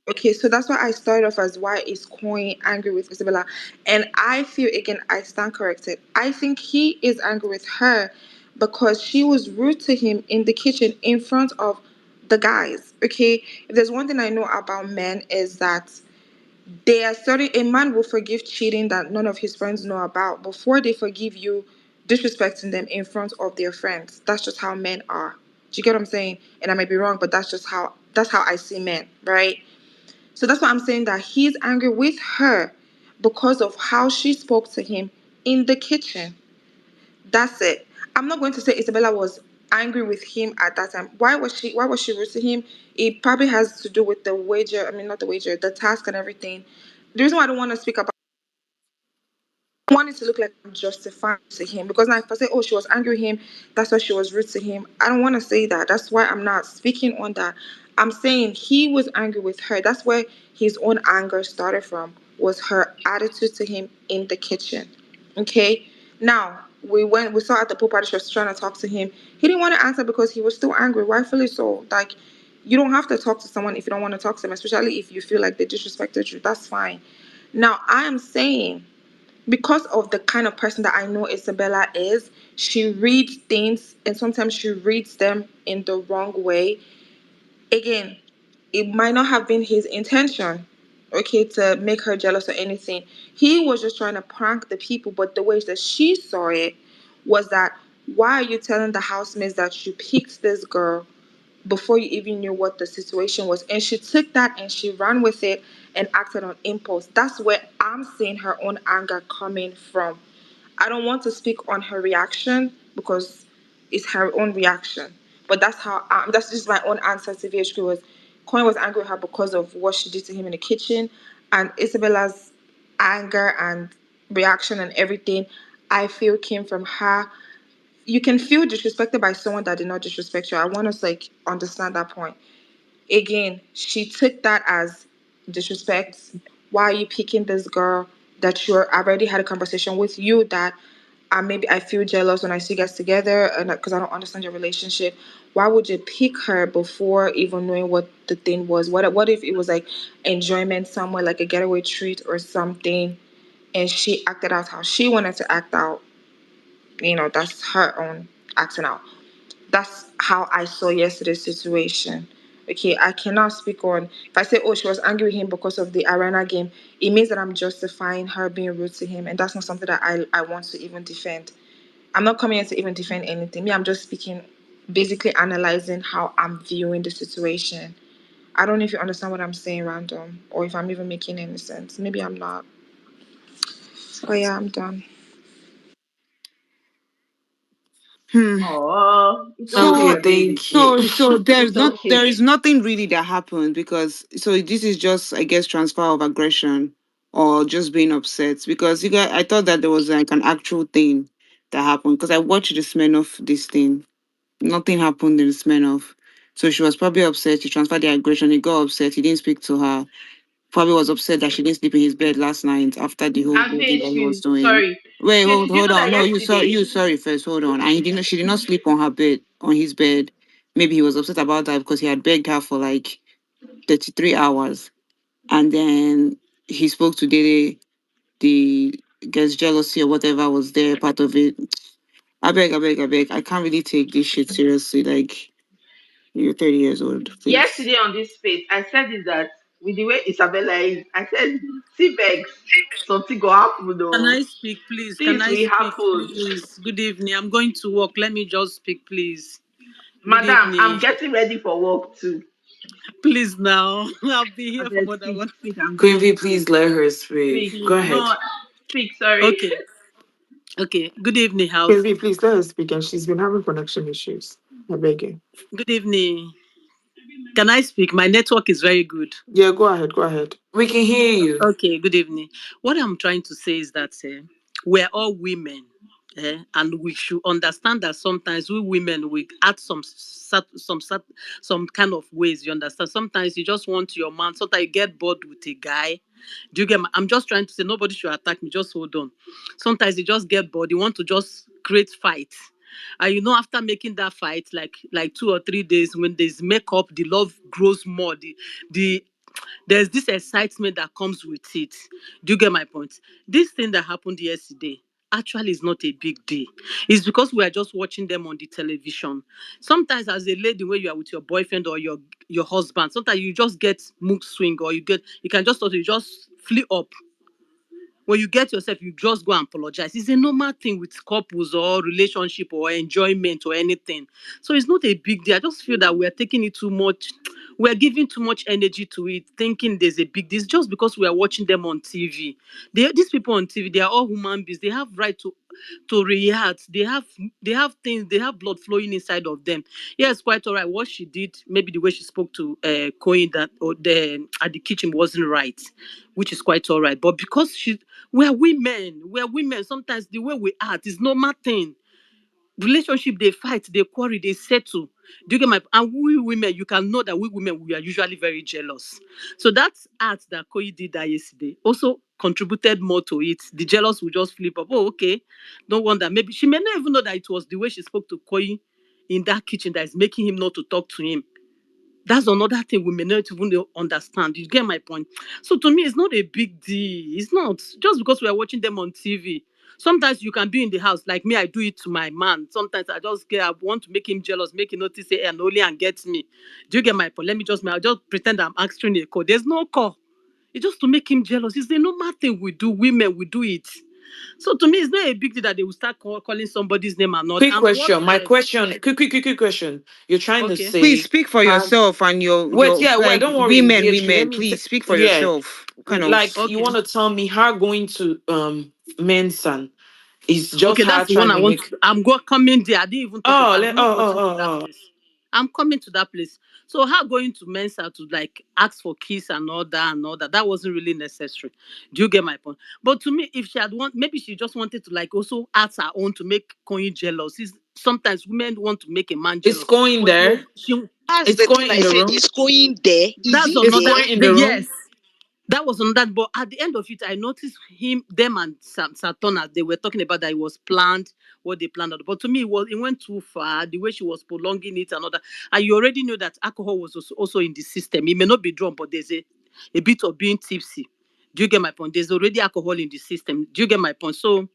Okay, so that's why I started off as why is Coin angry with Isabella. And I feel again I stand corrected. I think he is angry with her because she was rude to him in the kitchen in front of the guys. Okay. If there's one thing I know about men is that they are certain a man will forgive cheating that none of his friends know about before they forgive you disrespecting them in front of their friends. That's just how men are. Do you get what I'm saying? And I might be wrong, but that's how I see men, right? So that's why I'm saying that he's angry with her because of how she spoke to him in the kitchen. That's it. I'm not going to say Isabella was angry with him at that time. Why was she rude to him? It probably has to do with the wager, I mean not the wager, the task and everything. The reason why I don't want to speak about want it to look like I'm justifying to him because now if I say, oh, she was angry with him, that's why she was rude to him. I don't want to say that. That's why I'm not speaking on that. I'm saying he was angry with her. That's where his own anger started from, was her attitude to him in the kitchen. Okay. Now we saw at the pool party she was trying to talk to him. He didn't want to answer because he was still angry, rightfully so. Like you don't have to talk to someone if you don't want to talk to them, especially if you feel like they disrespected you. That's fine. Now I am saying because of the kind of person that I know Isabella is, she reads things and sometimes she reads them in the wrong way. Again, it might not have been his intention, okay, to make her jealous or anything. He was just trying to prank the people, but the way that she saw it was that why are you telling the housemates that you picked this girl before you even knew what the situation was? And she took that and she ran with it and acted on impulse. That's where I'm seeing her own anger coming from. I don't want to speak on her reaction because it's her own reaction. But that's just my own answer to VHP was Coin was angry with her because of what she did to him in the kitchen, and Isabella's anger and reaction and everything I feel came from her. You can feel disrespected by someone that did not disrespect you. I want us like understand that point. Again, she took that as disrespect. Why are you picking this girl that I already had a conversation with you that maybe I feel jealous when I see you guys together and because I don't understand your relationship. Why would you pick her before even knowing what the thing was? What if it was like enjoyment somewhere, like a getaway treat or something, and she acted out how she wanted to act out? That's her own acting out. That's how I saw yesterday's situation. Okay, I cannot speak on if I say, oh, she was angry with him because of the arena game, it means that I'm justifying her being rude to him, and that's not something that I want to even defend. I'm not coming here to even defend anything. Me, I'm just speaking, basically analyzing how I'm viewing the situation. I don't know if you understand what I'm saying, random, or if I'm even making any sense. Maybe I'm not. But yeah, I'm done. Hmm. Oh, it's okay, So Okay, baby. thank you. so It's there okay. is nothing really that happened because so this is just I guess transfer of aggression or just being upset because you guys I thought that there was like an actual thing that happened because I watched the smell of this thing. Nothing happened in the smell of. So she was probably upset. She transferred the aggression. He got upset. He didn't speak to her. Probably was upset that she didn't sleep in his bed last night after the whole And boogie that he was VH, doing. sorry. Wait, VH, hold did you hold know on. that No, yesterday? you sorry first. Hold on. And he didn't she did not sleep on her bed, on his bed. Maybe he was upset about that because he had begged her for like 33 hours. And then he spoke to Dede, the guess jealousy or whatever was there, part of it. I beg. I can't really take this shit seriously. Like you're 30 years old, please. Yesterday on this space, I said is that with the way Isabella is, I said, see Bex, something go happen Can though. I speak, please? Can Things I will speak, happen. please? Good evening. I'm going to work. Let me just speak, please. Good Madam, I'm evening. getting ready for work too. Please now. I'll be I here for said, more than speak, one. speak, I'm Queen V, going to please let her speak. speak. Go ahead. No, speak, sorry. Okay. Okay. Good evening, Queen house. V, please let her speak. And she's been having connection issues. I beg you. Good evening. Can I speak? My network is very good. Yeah, go ahead. Go ahead. We can hear you. Okay, good evening. What I'm trying to say is that we're all women, and we should understand that sometimes we women we act some kind of ways. You understand? Sometimes you just want your man. Sometimes you get bored with a guy. Do you get? I'm just trying to say nobody should attack me. Just hold on. Sometimes you just get bored. You want to just create fight. And after making that fight, like 2 or 3 days, when there's makeup, the love grows more. The there's this excitement that comes with it. Do you get my point? This thing that happened yesterday actually is not a big deal. It's because we are just watching them on the television. Sometimes, as a lady, when you are with your boyfriend or your husband, sometimes you just get mood swing, or you can just you just flee up when you get yourself, you just go and apologize. It's a normal thing with couples or relationship or enjoyment or anything. So it's not a big deal. I just feel that we're taking it too much. We're giving too much energy to it, thinking there's a big deal. It's just because we are watching them on TV. These people on TV, they are all human beings. They have right to react. They have things, they have blood flowing inside of them. Yes, quite all right. What she did, maybe the way she spoke to Koyin that or the at the kitchen wasn't right, which is quite all right. But because we are women. Sometimes the way we act is normal thing. Relationship, they fight, they quarrel, they settle. Do you get my? And we women, you can know that we women, we are usually very jealous. So that act that Koi did that yesterday also contributed more to it. The jealous will just flip up. Oh, okay. No wonder. Maybe she may not even know that it was the way she spoke to Koi in that kitchen that is making him not to talk to him. That's another thing we may not even understand. You get my point? So to me, it's not a big deal. It's not. Just because we are watching them on TV. Sometimes you can be in the house, like me, I do it to my man. Sometimes I want to make him jealous, make him notice, say, and only and get me. Do you get my point? I'll just pretend I'm answering a call. There's no call. It's just to make him jealous. It's the normal thing we do. Women, we do it. So to me, it's not a big deal that they will start calling somebody's name and not. Quick And what? question. My question. Quick question. You're trying to Okay. Please say speak for has yourself and wait, your yeah, well, like don't worry, VHQ. Let women. me Please speak for yeah. yourself. Kind Like of you Okay. want to tell me her going to Mensan is just Okay, her that's the one trying I to want. make I'm coming there. I didn't even talk about. oh I'm not oh gotten to that oh place. I'm coming to that place. So her going to Mensa to like ask for kiss and all that, that wasn't really necessary. Do you get my point? But to me, if she had maybe she just wanted to like also add her own to make Koyin jealous. Sometimes women want to make a man it's jealous, going but there. That's It's the thing going I in the said. room. Is going there? Is that's he It's another. there? going in the Yes, room. that was on that. But at the end of it, I noticed them and Satona. They were talking about that it was planned, what they planned. But to me, it went too far. The way she was prolonging it and all that. And you already know that alcohol was also in the system. It may not be drunk, but there's a bit of being tipsy. Do you get my point? There's already alcohol in the system. Do you get my point? So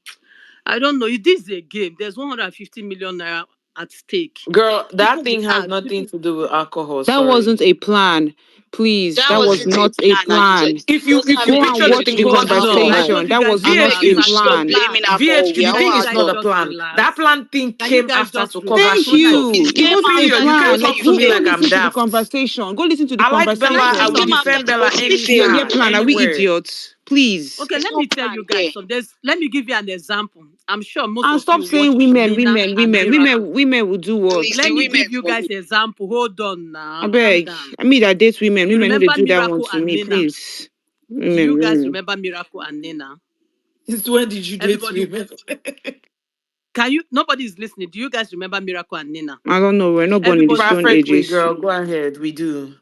I don't know. It is a game. There's 150 million naira at stake. Girl, that People will thing has act. nothing People. to do with alcohol. that Sorry. wasn't a plan. Please, That that was wasn't a not a plan, Anita. plan. It doesn't If have you Go anything and picture to the watch do thing the with No, holistically, I alcohol. conversation. told you That guys was just not And a you relax. should stop plan. blaming Relax. alcohol. VHQ, We the are Can thing you all is guys not a adults. just plan. That relax? plan thing Can you came guys after just to cover It, relax? What shit are you up. it saying? came It wasn't a Period. after You the can't plan. way talk Like, you to me go like said I'm listen it. to the daft. conversation. Go listen to the I like Can I Bella. say I conversation. will It came something? after defend the Bella because he Your said yeah it. anytime, plan. Are we anywhere. idiots? Please. Okay, There's let no me tell plan you there. guys. So there's let me give you an example. I'm sure most And of stop you saying watch women, Nina women, and women, Miracle. women will do So what? it's the Let me women give you for guys me. example. Hold on I now. Calm beg. down. I mean that date women. You Women who they remember do that one Miracle to and me, Nina? please. Do you Women, guys women. remember Miracle and Nina? Since when did you date Everybody, women? can you? Nobody is listening. Do you guys remember Miracle and Nina? I don't know. We're not born in the Everybody. stone Perfectly, ages. girl. Go ahead. We do.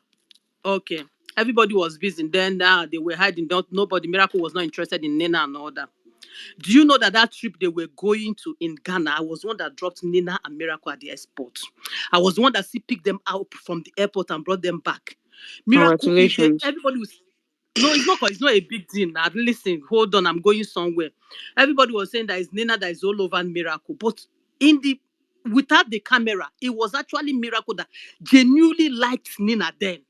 Okay. Everybody was busy. Then they were hiding. Nobody. Miracle was not interested in Nina and all that. Do you know that that trip they were going to in Ghana? I was the one that dropped Nina and Miracle at the airport. I was the one that picked them out from the airport and brought them back. Miracle, if they Congratulations. everybody was no, it's not a big deal. Now listen, hold on, I'm going somewhere. Everybody was saying that it's Nina that is all over Miracle, but in the without the camera, it was actually Miracle that genuinely liked Nina then.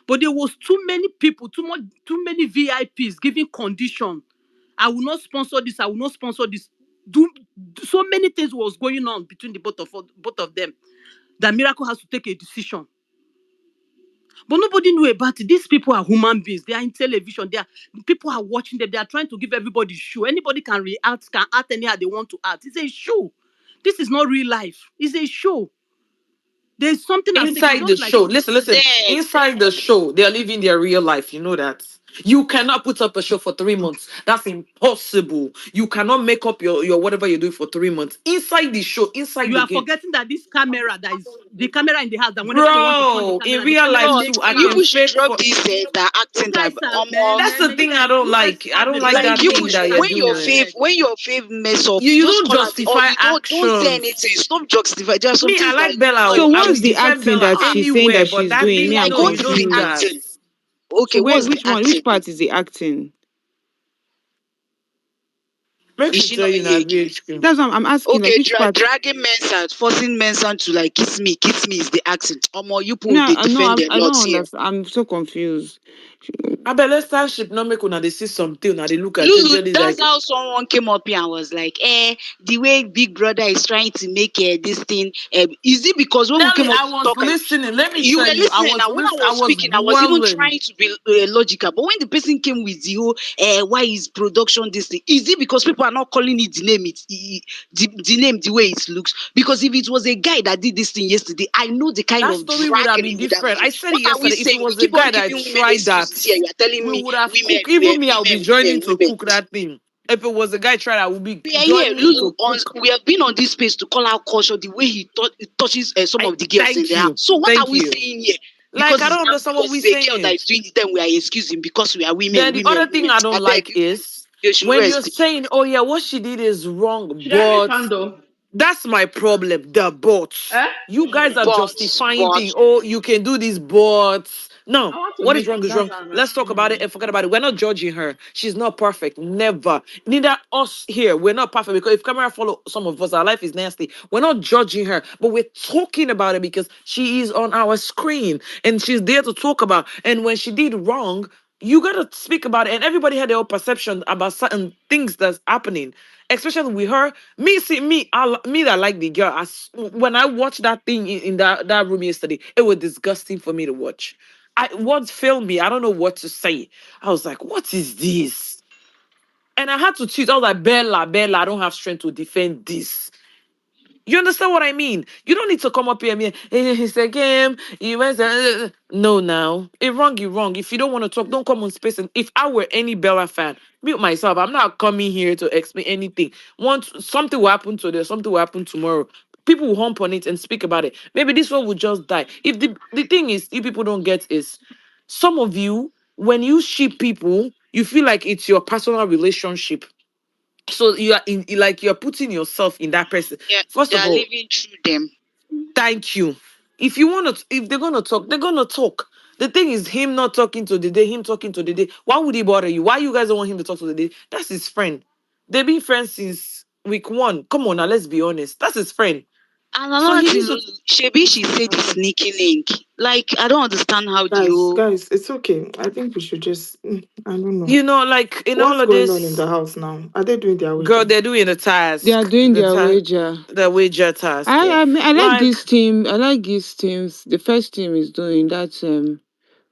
But there was too many people, too many VIPs giving condition. I will not sponsor this. I will not sponsor this. So many things was going on between the both of them that Miracle has to take a decision. But nobody knew about it. These people are human beings. They are in television. They are people are watching them. They are trying to give everybody show. Anybody can react, can act anyhow they want to act. It's a show. This is not real life. It's a show. There's something at stake. It's Inside the just like show, listen. Then Inside the show, they're living their real life. You know that. You cannot put up a show for 3 months. That's impossible. You cannot make up your whatever you do for 3 months. Inside the show, inside you the are game. forgetting that this camera that is the camera in the house, that whenever they want to point Bro, in the real camera life God, too, makes I you can people noise. should fake drop for. this that You acting guys that are almost That's the man, thing I don't you guys like. I have don't a like lot like that of you thing push that you're lack of doing. respect. when your fave mess up, You just don't call out or justify you don't say anything. actions. Stop justify. There are some Me, I things that like Bella. you So Oh, I just will what's the defend acting Bella that she's saying anywhere, that but she's that doing? Me, thing, I'm like no, you what is don't the do confused. that. acting? So Okay, where, what's the which one? Which acting? part is the acting? Make Is me she tell not you now, here again? BHQ. That's what I'm asking. Like Okay, which part? dragging Mensah, forcing Mensah to like kiss me is the acting. Omo, you people No, they no, defend a I lot don't here. understand. I'm so confused. Abel, starship not make una they see something, now they look at Lulu, it, that's like, how someone came up here and was like, the way Big Brother is trying to make this thing, is it because when we Nelly, came up I to was talk, listening. Let me you tell were you, listening now. When I I was was speaking, I was even dwelling. trying to be logical. But when the person came with the whole, why is production this thing? Is it because people are not calling it the name, the name the way it looks? Because if it was a guy that did this thing yesterday, I know the kind That of story would have dragging been it would have different. been. I said it What are we yesterday. If it saying? We was a keep on guy that giving women tried that, excuses here. You are telling we me would have women, cooked. Even me, I'll be women, joining to women. cook that thing. If it was a guy tried, I would be We are here, joining Lulu. to cook. We have been on this space to call out caution the way he touches some I of the girls in thank the house. you. So what are Thank we you. saying here? Like I don't understand what Because we're it's a girl that saying. is doing it, then we are excusing because we are women, Then the other thing women. I don't I beg like is they should when you're rest. saying, "Oh yeah, what she did is wrong," Should I make but handle? that's my problem. The bots. Eh? You guys are justifying But things. Oh, you can do these bots. No. I want to What is make wrong is that wrong. an Let's talk about it and forget about it. We're not judging her. She's not perfect. Never. Neither us here. We're not perfect because if camera follow some of us, our life is nasty. We're not judging her, but we're talking about it because she is on our screen and she's there to talk about. And when she did wrong, you gotta speak about it. And everybody had their own perception about certain things that's happening, especially with her. Me, see me, me that like the girl. When I watched that thing in that room yesterday, it was disgusting for me to watch. What failed me, I don't know what to say. I was like, what is this? And I had to choose. I was like, Bella, Bella, I don't have strength to defend this. You understand what I mean? You don't need to come up here and be, it's a game. You went, no, now. If wrong, you wrong. If you don't want to talk, don't come on space. And if I were any Bella fan, mute myself. I'm not coming here to explain anything. Once something will happen today, something will happen tomorrow. People will hump on it and speak about it. Maybe this one will just die. If the thing is, if people don't get is, some of you, when you ship people, you feel like it's your personal relationship. So you are in, like you're putting yourself in that person. yeah, First they of are all, living through them. thank you. If you want to, if they're gonna talk, they're gonna talk. The thing is, him not talking to the day, him talking to the day. Why would he bother you? Why you guys don't want him to talk to the day? That's his friend. They've been friends since week one. Come on now, let's be honest. That's his friend. And So another he thing, needs to, Lulu, Shebi, she said the sneaky link. Like, I don't understand how the Guys, whole guys, it's okay. I think we should just, I don't know. like in all What's of going on in this, the house now? Are they doing their girl, wager? they're doing the They are task, doing their wager. the wager task. Yeah. I mean, I like Like this team. I like these teams. The first team is doing that.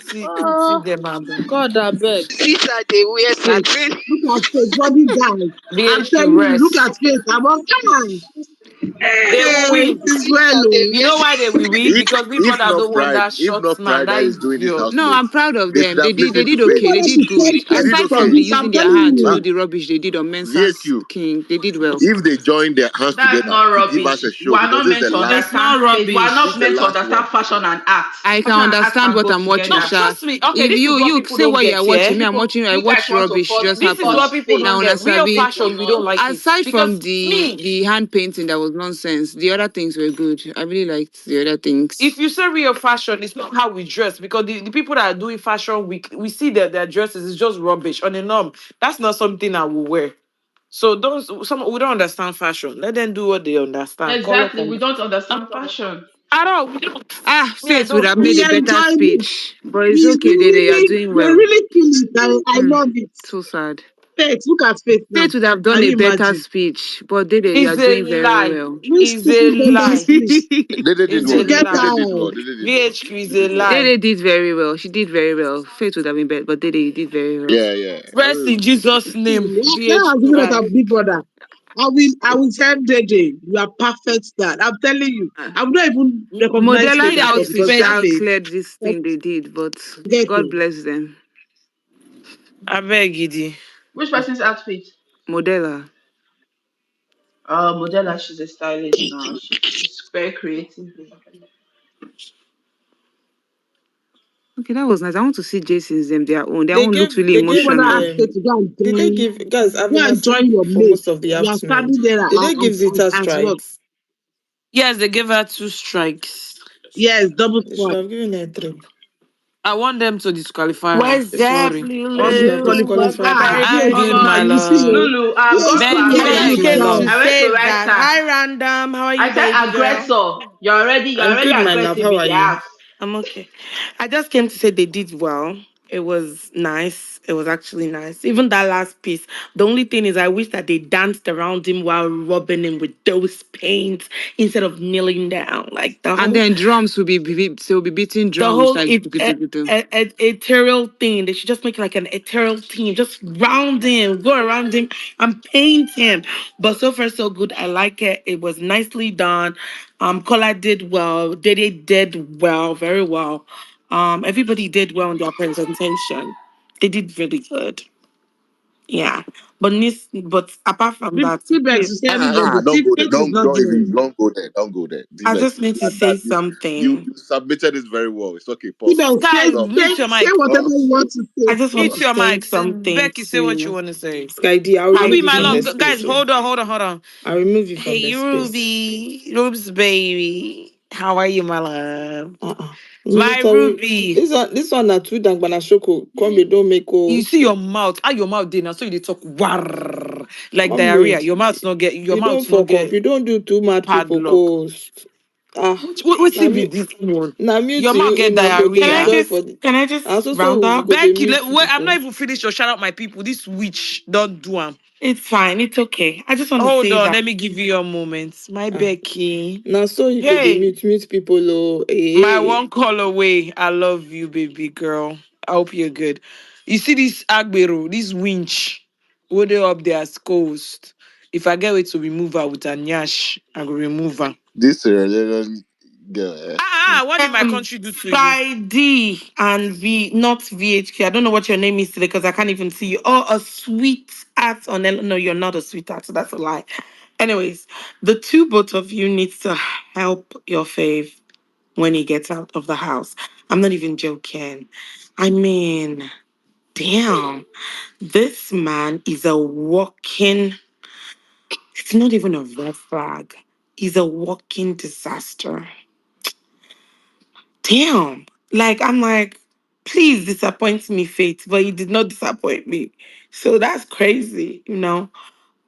face. Pity them, Abu. God I beg. Sister, they wear Face. satin. Look at face, body guys. I'm BH to telling you, look at rest. face. I'm on, come on. They will Hey, it win. is well. Oh. You know why they will win? Because Big If Brother not don't want pride, that if short not man. pride that That is doing this idiot. No, housemates, I'm proud of they them. should They have did they listened to did Faith. okay. They People did should good. take They did credit Aside for from okay. the this. I'm using their telling hand to Ah, do you. the rubbish they did on Mensa's VHQ. King, they did well. If they join their hands That's together not to give us rubbish. a We show, are because not this is meant the to It's last, understand not faith. We are this not is rubbish. the meant to last understand one. fashion and art. I can Fashion and art understand can what go I'm watching, No, together. Sha. trust me. Okay, If this is what you people say don't what get you're here. watching, me, People, I you guys watch want to rubbish just This is what force happens. people faith Now don't when I get. Real sabi, passion, we don't like it. aside from Because the me, the hand painting that was nonsense, the other things were good. I really liked the other things. if you say real fashion, it's not how we dress. Because the people that are doing fashion week, we see that their dresses is just rubbish on a norm. That's not something I will wear. So those some we don't understand fashion. Let them do what they understand. Color exactly. We com- don't understand fashion. At all. We don't. Ah, Me, I Faith would don't have know. made We a better enjoyed it. speech, but it's okay, Dede. You're doing We well. really feel it. I Hmm, love it. so sad. Faith, look at Faith now. Faith would have done Can a you better imagine? speech, but Dede, you're It's a doing very lie. well. Which It's a stupid lie. speech. They did It's a what? Forget lie. They did her. what? They did what? VHQ is a lie. Dede did very well. She did very well. Faith would have been better, but Dede, you did very well. Yeah, yeah. Rest in Jesus' name. That has given us VHQ. a big brother. I will tell Dede, you are perfect dad. I'm telling you. Ah, I would not even recognize Modella Faith Me, at I all thought because it that expect. Faith. cleared this thing they did, but Forget God it. bless them. I beg you. Which person's outfit? Modella. Modella, she's a stylist now. She's very creative. Okay, that was nice. I want to see Jason's them, their own. Their They own looks gave really they gave Everybody ask emotional. Faith to go and did they join. give guys, I've Go been and join asleep your for mate. most of the You are afternoon. standing there Did they give Zita at work. strikes? Yes, they gave her 2 strikes. Yes, double They should squad. have given her three. I want them to disqualify her. Where's that Sorry. They should have Lulu? What's disqualified up, her. I everybody? did my You see, love. Lulu, you I've are gone to still Becky, I very I just aggressor. came did neutral. to my I went to say write that. her. Hi, Random. How are you, I said baby girl? aggressor. You're already I'm good, my love. aggressive How in are the you? house. I'm okay. I just came to say they did well. It was nice. It was actually nice. Even that last piece. The only thing is, I wish that they danced around him while rubbing him with those paints instead of kneeling down. Like And then drums will they'll be beating the drums whole like ethereal thing. They should just make like an ethereal team. Just round him, go around him, and paint him. But so far so good. I like it. It was nicely done. Kola did well. Dede did well, very well. Everybody did well in their presentation. They did really good. Yeah. But apart from that, Feedback please, to say everybody. Don't See, go there. Faith is Don't not don't there. even don't go there. Don't go there. I Like just need to say that. You something. you submitted this very well. It's okay. Pause. Feedback, Guys, Stop. mute your say mic. whatever you Pause. want to I say. just want Mute to your say mics. something Becky, say what you to want to say. Sky D, I'll Ruby, remove you my from the love. Ruby. space. Guys, So hold on. I'll remove you from the Hey, space. Ruby. Ruby's baby. How are you, my love? Uh-uh. My Military. Ruby. This one na too dang shoko. Come we don't make You oh. see your mouth. How your mouth did now? So you dey talk war like Come we. diarrhea. Your You don't mouth not fuck up. get You don't do too mad people padlock. cause ah What na be me this one? na me Your to mouth you get una go dey Can I diarrhea. enjoy for just the can I and just so round we up? go dey Becky, mute wait, I'm not people. even finished to shout out my people. This witch don't do am. It's fine. It's okay. I just want to Hold say on, that let me give you your moments. My Ah Becky. now so you go dey Hey, mute people oh my eh. one call away. I love you, baby girl. I hope you're good. You see this Agbero, this winch, where they up there as coast. If I get way to remove her with a nyash, I will remove her. This Sierra Leone girl. What did my country do to you? Sky D and not VHQ. I don't know what your name is today because I can't even see you. Oh, a sweet at on no, you're not a sweet at, so that's a lie. Anyways, the two both of you needs to help your fave when he gets out of the house. I'm not even joking. I mean, damn, this man is a walking, it's not even a red flag. He's a walking disaster. Damn. Like, I'm like, please disappoint me, Faith, but he did not disappoint me. So that's crazy.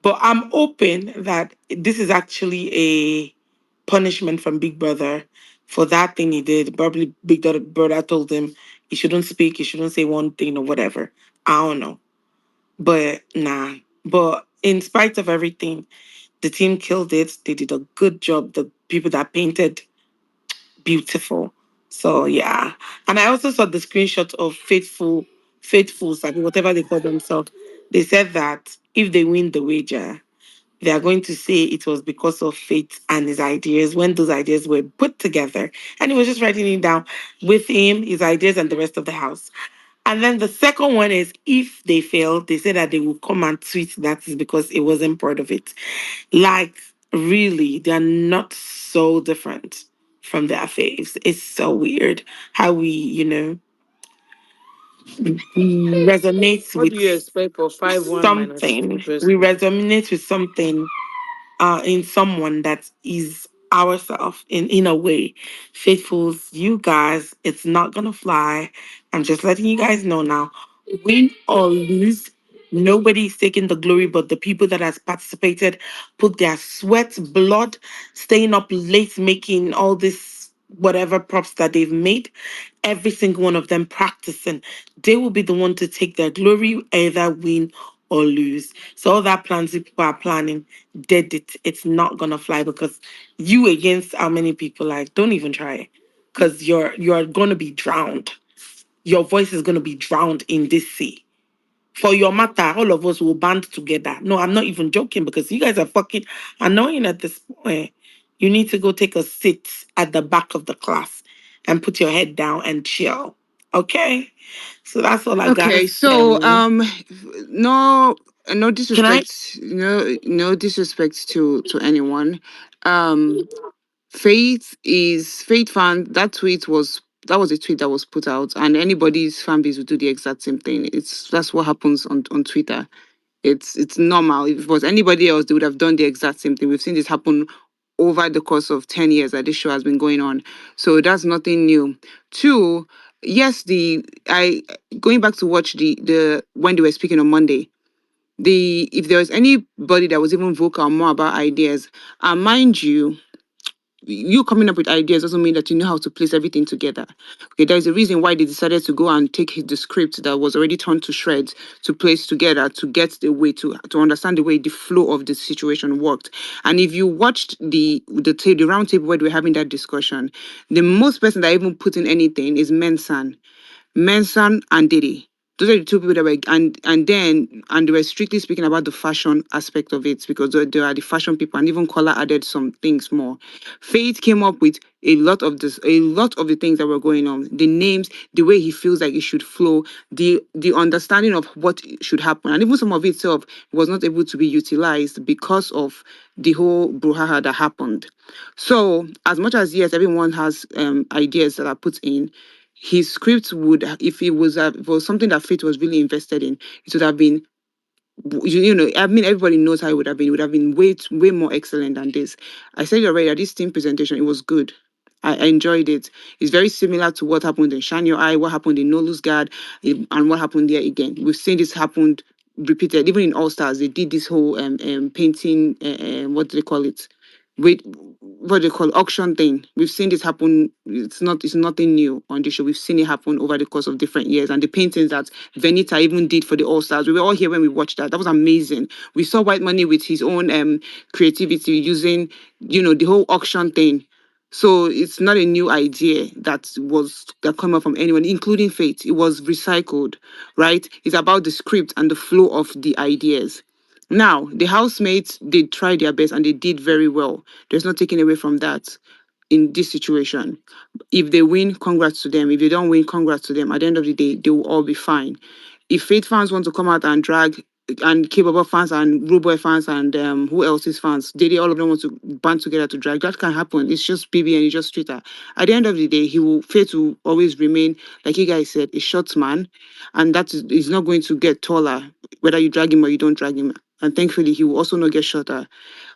But I'm hoping that this is actually a punishment from Big Brother for that thing he did. Probably Brother told him he shouldn't speak, he shouldn't say one thing or whatever. I don't know. But nah. But in spite of everything, the team killed it. They did a good job. The people that painted beautiful. So yeah. And I also saw the screenshot of faithfuls, like whatever they call themselves. They said that if they win the wager, they are going to say it was because of Faith and his ideas when those ideas were put together. And he was just writing it down with him, his ideas, and the rest of the house. And then the second one is if they fail, they say that they will come and tweet that is because it wasn't part of it. Like, really, they're not so different from their faves. It's so weird how we, resonate What with do you expect for 5-1 minus something. We Preston? resonate with something in someone that is ourselves in a way. Faithfuls, you guys, it's not gonna fly. I'm just letting you guys know now. Win or lose, nobody's taking the glory but the people that has participated, put their sweat, blood, staying up late making all this whatever props that they've made, every single one of them practicing. They will be the one to take their glory, either win or lose. So all that plans that people are planning, did it. It's not gonna fly because you against how many people, like, don't even try it. Because you're gonna be drowned. Your voice is gonna be drowned in this sea. For your matter, all of us will band together. No, I'm not even joking because you guys are fucking annoying at this point. You need to go take a sit at the back of the class and put your head down and chill. Okay? So that's all I gotta Okay, say. so no, no Can I? disrespect, no disrespect to anyone. Um, Faith fan. That was a tweet that was put out, and anybody's fan base would do the exact same thing. That's what happens on Twitter. It's normal. If it was anybody else, they would have done the exact same thing. We've seen this happen over the course of 10 years that this show has been going on. So that's nothing new. Two, yes, the I going back to watch the when they were speaking on Monday, the if there was anybody that was even vocal more about ideas, and mind you coming up with ideas doesn't mean that you know how to place everything together. Okay, there's a reason why they decided to go and take the script that was already turned to shreds to place together to get the way to understand the way the flow of the situation worked. And if you watched the round table where they were having that discussion, the most person that even put in anything is Mensan. Mensan and Dede. Those are the two people that were and they were strictly speaking about the fashion aspect of it because they are the fashion people and even Kola added some things more. Faith came up with a lot of the things that were going on, the names, the way he feels like it should flow, the understanding of what should happen, and even some of it itself was not able to be utilized because of the whole brouhaha that happened. So, as much as yes, everyone has ideas that are put in, his script would, if it was something that Faith was really invested in, it would have been, I mean, everybody knows how it would have been. It would have been way more excellent than this. I said already that this team presentation, it was good. I enjoyed it. It's very similar to what happened in Shine Your Eye, what happened in No Lose Guard, and what happened there again. We've seen this happen repeated. Even in All Stars, they did this whole painting, what do they call it? Wait, what do they call auction thing? We've seen this happen. It's nothing new on the show. We've seen it happen over the course of different years. And the paintings that Venita even did for the All Stars, we were all here when we watched that. That was amazing. We saw White Money with his own creativity using, the whole auction thing. So it's not a new idea that came up from anyone, including Faith. It was recycled, right? It's about the script and the flow of the ideas. Now, the housemates, they tried their best and they did very well. There's no taking away from that in this situation. If they win, congrats to them. If they don't win, congrats to them. At the end of the day, they will all be fine. If Faith fans want to come out and drag, and K-Baba fans and Rude Boy fans and who else's fans, Dede, all of them want to band together to drag, that can happen. It's just BB and it's just Twitter. At the end of the day, Faith will always remain, like you guys said, a short man, and that is he's not going to get taller, whether you drag him or you don't drag him. And thankfully, he will also not get shorter.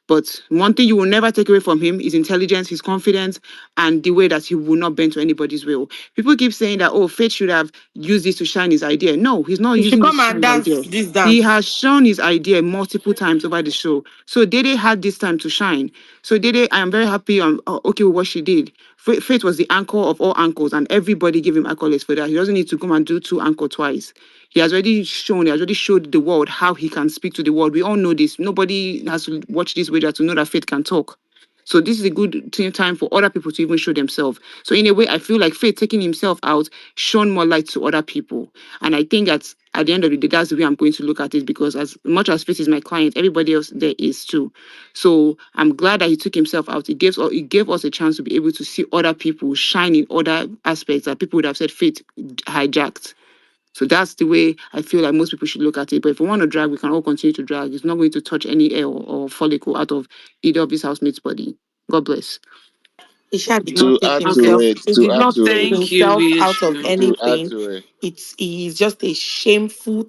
But one thing you will never take away from him is intelligence, his confidence, and the way that he will not bend to anybody's will. People keep saying that, oh, Faith should have used this to shine his idea. No, he's not You should using this come to and shine his dance idea. this He dance. has shown his idea multiple times over the show. So Dede had this time to shine. So Dede, I am very happy okay with what she did. Faith was the anchor of all anchors, and everybody gave him accolades for that. He doesn't need to come and do two anchor twice. He has already showed the world how he can speak to the world. We all know this. Nobody has to watch this video to know that Faith can talk. So this is a good time for other people to even show themselves. So in a way, I feel like Faith taking himself out shone more light to other people. And I think that at the end of the day, that's the way I'm going to look at it, because as much as Faith is my client, everybody else there is too. So I'm glad that he took himself out. It gave us a chance to be able to see other people shine in other aspects that people would have said Faith hijacked. So that's the way I feel like most people should look at it. But if we want to drag, we can all continue to drag. It's not going to touch any air or follicle out of either of his housemates' body. God bless. Isha did not To take add Okay. to himself. it, He to did add not to take it, Thank you, himself out of VHU. to add anything. to it. He's just a shameful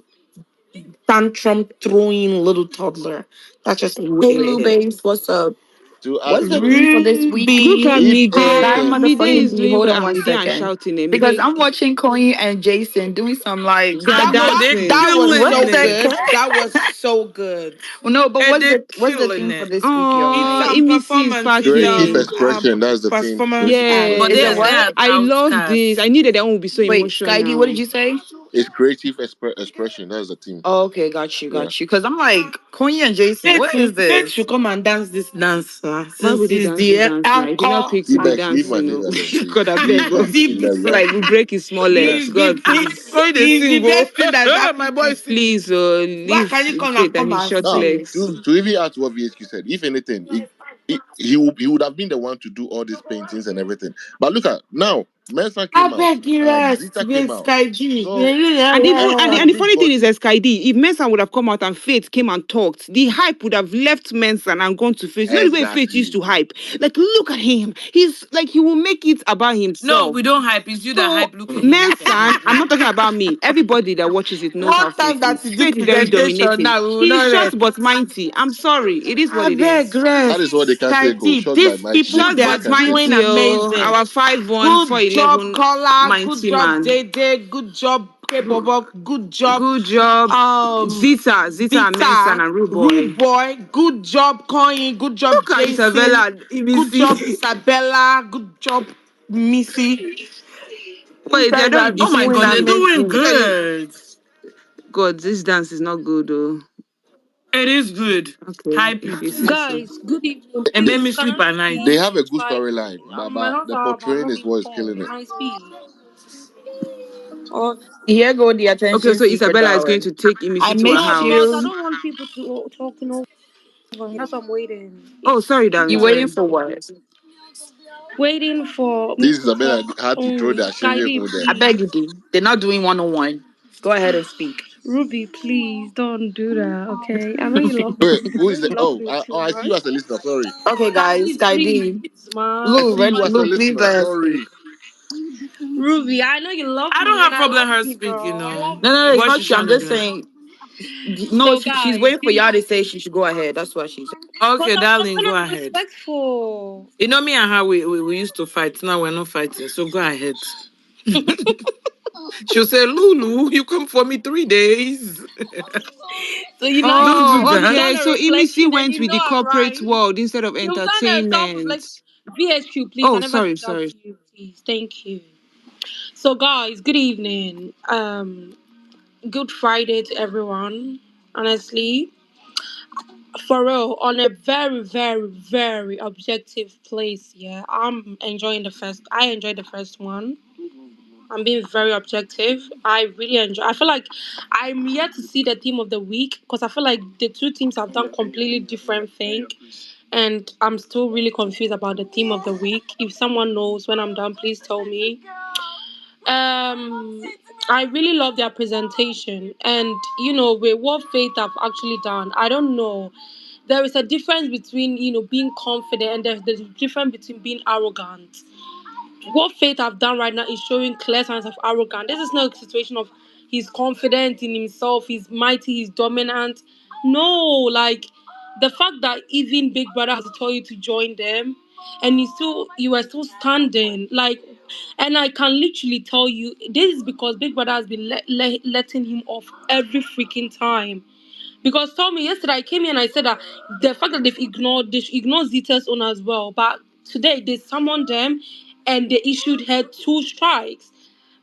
tantrum throwing little toddler. That's just the Hey, way Lou it is. Babes, what's up? To add What's to the it, theme for this week? Look at Ruby, if Mide. That anything, Mide motherfucking is tea. doing Hold well on and one Mide and second. shouting. Eh? Because Mide, I'm watching Koyin and Jason doing some like they are that was They dancing. that was killing what so the it. good. That was so good. no, but And they what's the killing theme for it. this week, It's y'all? Oh, some Emisi is performance. It's creative packing. expression. That's the theme. Performance Creative art. but Is it they expression. what? are I love this. I outcast. knew that they won't be so Wait, Skydy, what did emotional. you say? It's creative expression. That's the theme. Oh, okay, got you, Yeah. got you. Because I'm like Koyin and Jason. What is Faith this? should come and dance this dance Why since would he he's dance this the dance now? If you not anchor. pick to be D-Bex, leave dancing, Mandela no. alone, please. God, I beg. Leave Oh. Mandela So alone. like we break his small legs. He's the God, best. please. Going to He's the sing, best thing that's my happened boy this sing. Please, season. Why leave can you come and Faith and come his and short Now, sing? legs. to even add to what VHQ said, if anything, he would have been the one to do all these paintings and everything. But look at now, Mensa I came out, beg you rest Zita came with out. Sky G. So And even and the funny thing is, everybody, as Kaidi, if Mensa would have come out and Faith came and talked, the hype would have left Mensa and gone to Faith. You know the way Faith used exactly. to hype. Like, look at him. He's like he will make it about No, himself. we don't hype. It's you that So hype. Look at him. Look Mensa, at him. I'm not talking about me. Everybody that watches it knows how One time Faith that is. you do Faith is very presentation dominating. now, we will He's not short rest. but mighty. I'm sorry. It is what I it beg is. That is what they rest. can say, Sky go. G, Shot by these mighty. people Short That's they what they are but can say. doing mighty. Oh, amazing. our 5'1", Good job, 4'11" Kola. Good mighty job, man. Dede. Good job, Good, K-Pop. Good job, good job. um, Zita and Mensa Vita. and Rude Rude Boy. Boy. Good job, Koyin. Good job, Look at Jason. Isabella. Good job, Emisi. Isabella. Good job, Missy. You Wait, they're guys are not the Oh my same doing God, they're thing. doing Look amazing. at it. good. God, this dance is not good though. It is good. Okay, Hype if you it. say so. Guys, good evening. And made Please, me can sleep I at night. They speak? have a good Like, storyline, my but hands the are up. I'm portraying not is being what is called. killing Can it. I speak? Or Here go the Okay, attention so seeker, Isabella is going darling. to take I Emisi to her missed no, because I house. you. don't want people to talking over me. That's why I'm waiting. Oh, sorry, darling, You waiting sorry. for what? Waiting for me This to Isabella talk. had to throw the Sky Ashiri D, food there. I beg you, please. D. They're not doing 101. Go ahead and speak. Ruby, please don't do that. Okay, I know you love me. Wait, I who know is you that? love Oh, me oh, too I see you much. as a listener. Sorry. Okay, guys, Guys, Sky please, D. I man. Lou, see you as a Lou, please listener. let her speak. Sorry. Ruby, I know you love I don't me have and I problem love her you, speaking. girl. I No, love No, no, no, it's what you. not she true. I'm trying to just do? saying. No, So, she's guys, waiting for good y'all to evening. say she should go ahead. That's what she said. Because Okay, I'm darling, trying go to be ahead. respectful. You know me and her, we used to fight. Now we're not fighting. So go ahead. She'll say, Lulu, you come for me 3 days. So you know Don't do Oh, you've that. done okay. a So Emisi reflection and went you with know the I'm corporate right. world instead of You've done a entertainment. self-reflection. VSQ, please. I Oh, never sorry, did that sorry. to you, please. Thank you. So, guys, good evening. Good Friday to everyone. Honestly, for real, on a very, very, very objective place. Yeah, I'm enjoying the first. I enjoyed the first one. I'm being very objective. I really enjoy. I feel like I'm yet to see the team of the week because I feel like the two teams have done completely different thing, and I'm still really confused about the team of the week. If someone knows when I'm done, please tell me. Um, I really love their presentation, and with what Faith have actually done, I don't know. There is a difference between being confident, and there's a difference between being arrogant. What Faith have done right now is showing clear signs of arrogance. This is not a situation of he's confident in himself, he's mighty, he's dominant. No, like the fact that even Big Brother has to tell you to join them, and you are still standing, like, and I can literally tell you this is because Big Brother has been letting him off every freaking time. Because tell me yesterday I came here and I said that the fact that they should ignore Zita's own as well. But today they summoned them and they issued her 2 strikes.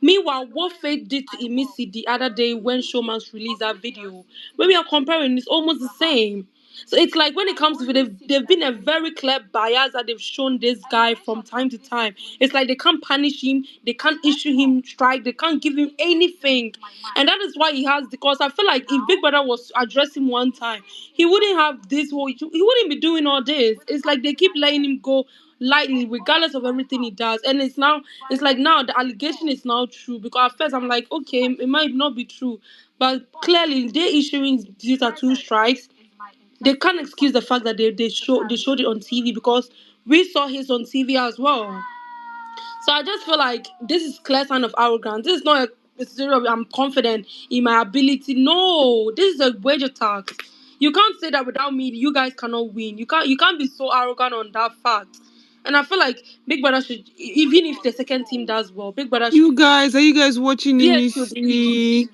Meanwhile, what Faith did to Emisi the other day when Showman's released that video, when we are comparing, it's almost the same. So it's like when it comes to it, they've been a very clear bias that they've shown this guy from time to time. It's like they can't punish him, they can't issue him strike, they can't give him anything. And that is why he has, because I feel like if Big Brother was to address him one time, he wouldn't have this whole, he wouldn't be doing all this. It's like they keep letting him go lightly regardless of everything he does. And it's like now the allegation is now true, because at first I'm like, okay, it might not be true, but clearly they're issuing these are two strikes. They can't excuse the fact that they showed it on TV, because we saw his on TV as well. So I just feel like this is clear sign of arrogance. This is not a story of I'm confident in my ability. No, this is a wage attack. You can't say that without me. You guys cannot win. You can't be so arrogant on that fact. And I feel like Big Brother should, even if the second team does well, Big Brother should. You guys, are you guys watching BS should Missy?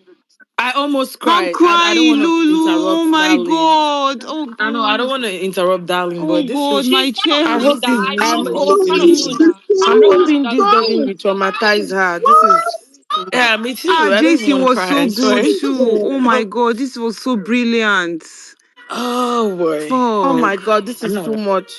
I almost I'm cried. I don't crying, want to Lulu. Oh interrupt, my darling. god. Oh I know I don't god. want to interrupt, darling, Oh but this god, is. my She's kind of I chest. doing hope that. this. I I'm know she's kind of doing hoping. that. I'm I'm not gonna say hoping that's this not doesn't true. re-traumatize her. This is too yeah, much. me Ah, too. I don't even Jason want to was cry. so I good swear. too. Oh my god, this was so brilliant. Oh boy. Oh my Fuck. God, this I is too know. much.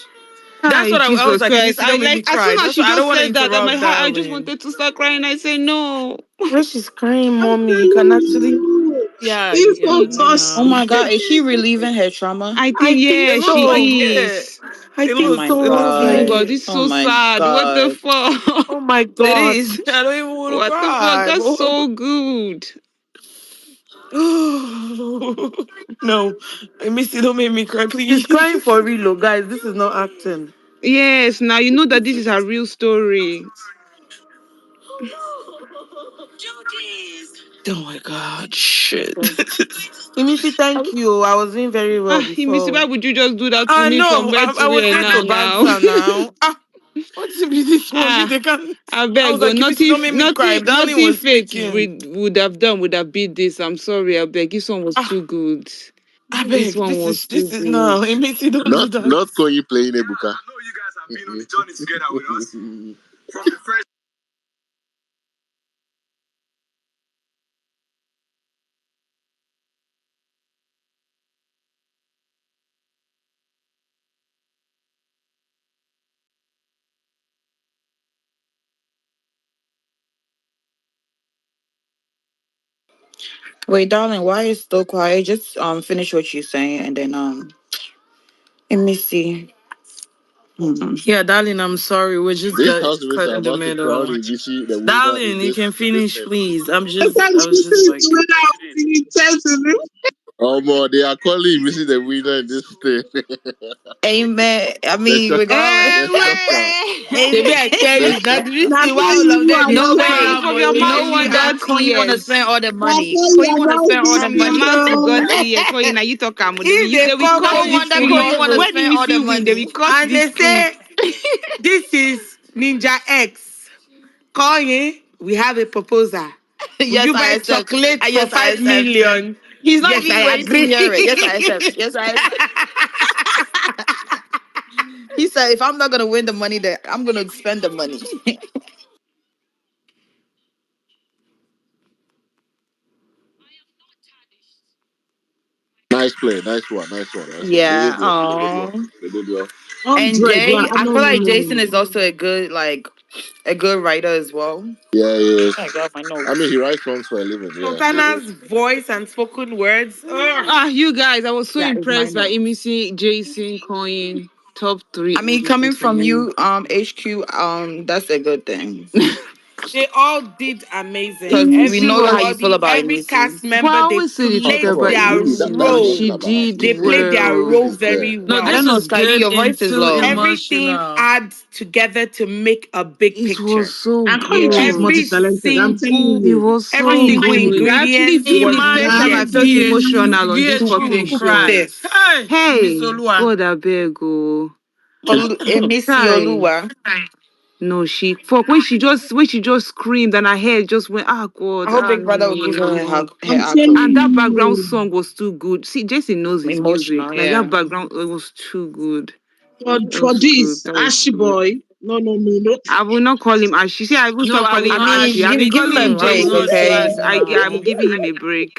That's Hi, what I was Jesus like. Christ. Missy, I don't make me like as cry. soon as That's she why I don't just want to said that, my interrupt, heart, I just darling. wanted to start crying. I said no. Where she's crying, I'm mommy. You can actually. crying. Yeah, It's so yeah, I Oh know. my touching. God, is she relieving her trauma? I I think, think yeah, it looks like she it. is. I Oh think my so. It looks Oh my God. like god, it. this is Oh so my sad. What the God. fuck? Oh my It God. is. I don't even want to What the fuck? cry. That's so good. no, Missy, don't make me cry, She's please. crying for real, oh, guys. This is not acting. Yes, now you know that this is her real story. Oh my God, shit. Missy, thank you. I was doing very well Ah, Missy, before. why would you just do that to I me from know. where I to was where here now? to Now, banter now. What's be this one? If ah, they can. I I beg. was Oh, like, Missy, nothing, don't make me cry. nothing, If darling nothing. was Faith speaking. would have done would have beat this. I'm sorry. I beg. This one was Ah, too good. I This beg. one This was is too this is good. no. Missy, don't do that. Not Koyin playing Ebuka. I know you guys have been on the journey together with us. From the first. Wait, darling, why are you still quiet? Just finish what you're saying and then let me see. Yeah, darling, I'm sorry. We just This got house mates cut are in the about to crown middle. Ibishi the winner in Darling, you this can finish, thing. please. I Sometimes was she just says like, when I was singing intensively. Oh more, they are calling Ibishi the winner in this thing. Amen. I the mean, shocker, regardless. the shocker, maybe Eh, I tell the you that shocker. this Now is tell why all you of you them are they no not spend way. our well. From your You mouth know we you money. got that Koyin wanna tears. spend all the Now money. tell you Koyin are wanna not spend all the From your money. mouth we got well. tears. Koyin, now you talk. If they They will come cut No for this this wonder clip. Koyin wanna tomorrow When the spend all the Missy win, they will money. cut and this they clip. say this is Ninja X, Koyin, we have a proposal. Would Yes, you I buy accept. chocolate for Yes, I five accept. million? He's not Yes, even I ready to hear it. Yes, I accept. agree. Yes, I accept. He said, if I'm not gonna win the money, then I'm gonna spend the money. Nice play, nice one. They did Yeah. well. They did well. Oh. They did well. 100. And Jay, I No, feel no, like no, Jason no. is also a good writer as well. Yeah, he is. I got my I mean, notes. he writes songs for a living. Yeah, he is. Sultana's voice and spoken words. Ugh. Ah, you guys, I was so That is my impressed by notes. Emissy, Jason, Coin, top three I mean, coming MVPs for from me. you, HQ, that's a good thing. They all did amazing. Because we know how you feel Everybody, about every Emissy. cast But I member, they always say the truth Oh, played come on, about their Emily. That Emissy. is not She role. about did They Emily. played their well. role It's there. very No, I this don't well. know, is Scotty, good your voice is into low. Everything emotional. adds together to make a big It was picture. so I call you she's good. Every multi-talented. I'm telling single, It you. was every so Call single good. you. I actually ingredient did was myself. I there. felt Imagine emotional on this VH topic. To cried. this. Hey, Miss Hey, Olua. God, I beg. Oh, Emissy hi. Oluwa. No, she fuck when she just screamed and her head just went. Ah, I God, hope ah Big Brother will give her no. her I'm And accolade. that telling background you. song was too good. See, Jason knows his Emotional, music. Like yeah. that background, it was too good. That For was good. this, That was Ashy good. boy. No, no, no, no. I will not call him Ashy. See, I even No, stop I calling will I him not mean, Ashy. ask I've you. been give calling him a him I will break, Jason not okay? since drag him I'm now. giving him a break.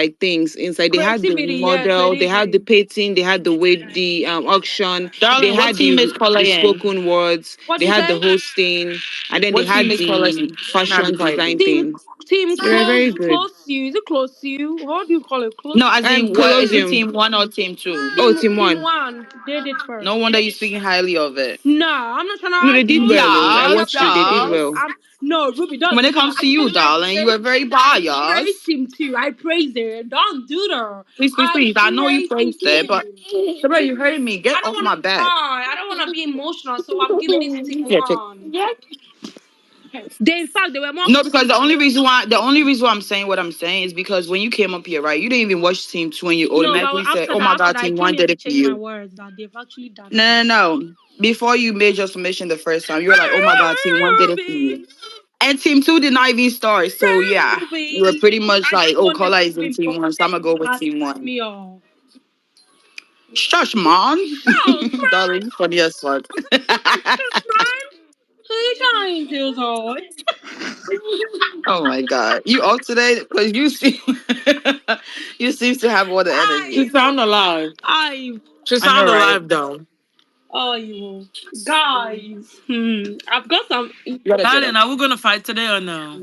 like things inside. They had the Creativity, yes, they model, they did. had the painting, they had the way the auction, they Darling, what had team is the Koyin? spoken words, What they you had the say? hosting, and then they What team had is the Koyin? Now be fashion quiet, design though. Team thing. team They were very good. close to you. Is it close to you? What do you call it? Close No, to as you. in, what is it? Colosseum. Team one or team two? Oh, Team team team one. one. They did No first. wonder you're speaking highly of it. Nah, I'm not trying to No, they argue. did well. Oh, I Yes, watched it. They did Please. yes. well. No, Ruby, don't When do it that. comes to you, darling, you are very I praise biased. him too. I praise her. Don't do that. Please, please, I please. I know you praise him praised it, but too. Sabrina, you heard me. Get I don't off want my to back. cry. I don't want to be emotional, so I'm giving it to Yeah, check. one. They, in fact, they were more No, because close. the only reason why I'm saying what I'm saying is because when you came up here, right, you didn't even watch Team 2 and you No, but automatically said, after "Oh my that, God, I Team came 1 here did to it for change my you." words that they've actually done it. No, no, no. Before you made your submission the first time, you were like, "Oh my God, Team 1 did it for Ruby, you," and Team 2 did not even start. So yeah, you were Ruby. pretty much I like, just "Oh, wanted Kola is in something Team 1, so I'm gonna go with positive Team to piss 1." me off. Shush, man. Oh, Darling, you funny as fuck. man. Who you trying to, Zoe? Oh my God, you up today? Because you seem you seem to have all the I, She energy. sound alive. I, She I know, sound right? alive though. oh, you guys. I've got some. You gotta get Darling, up. are we gonna fight today or no?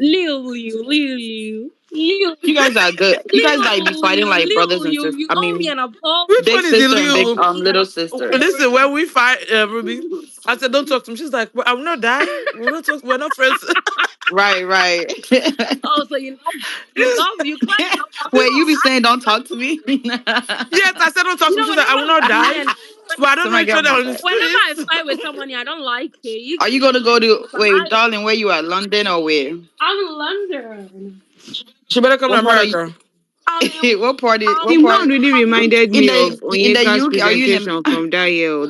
You guys are good. You guys like be fighting like brothers and sisters. You I owe me mean, an apology. Which big one is sister and big illegal? little sister. Listen, when we fight, Ruby, I said don't talk to me. She's like, well, I will not die. We're not talk. We're not friends. Right, right. Oh, so you claim you love that Wait, you song. be saying don't talk to me? Yes, I said don't talk You to me. know, She's like, I will not me die. and But I don't know Somebody each get on other my on the back. whenever I streets. fight with somebody I don't like it, you Are keep you gonna go to but wait, darling? Where you at? London or where? I'm in London. She better come to What part are you? America. I'm in what party? I'm What in part? London. In the London. UK? Are you in the? presentation from that year.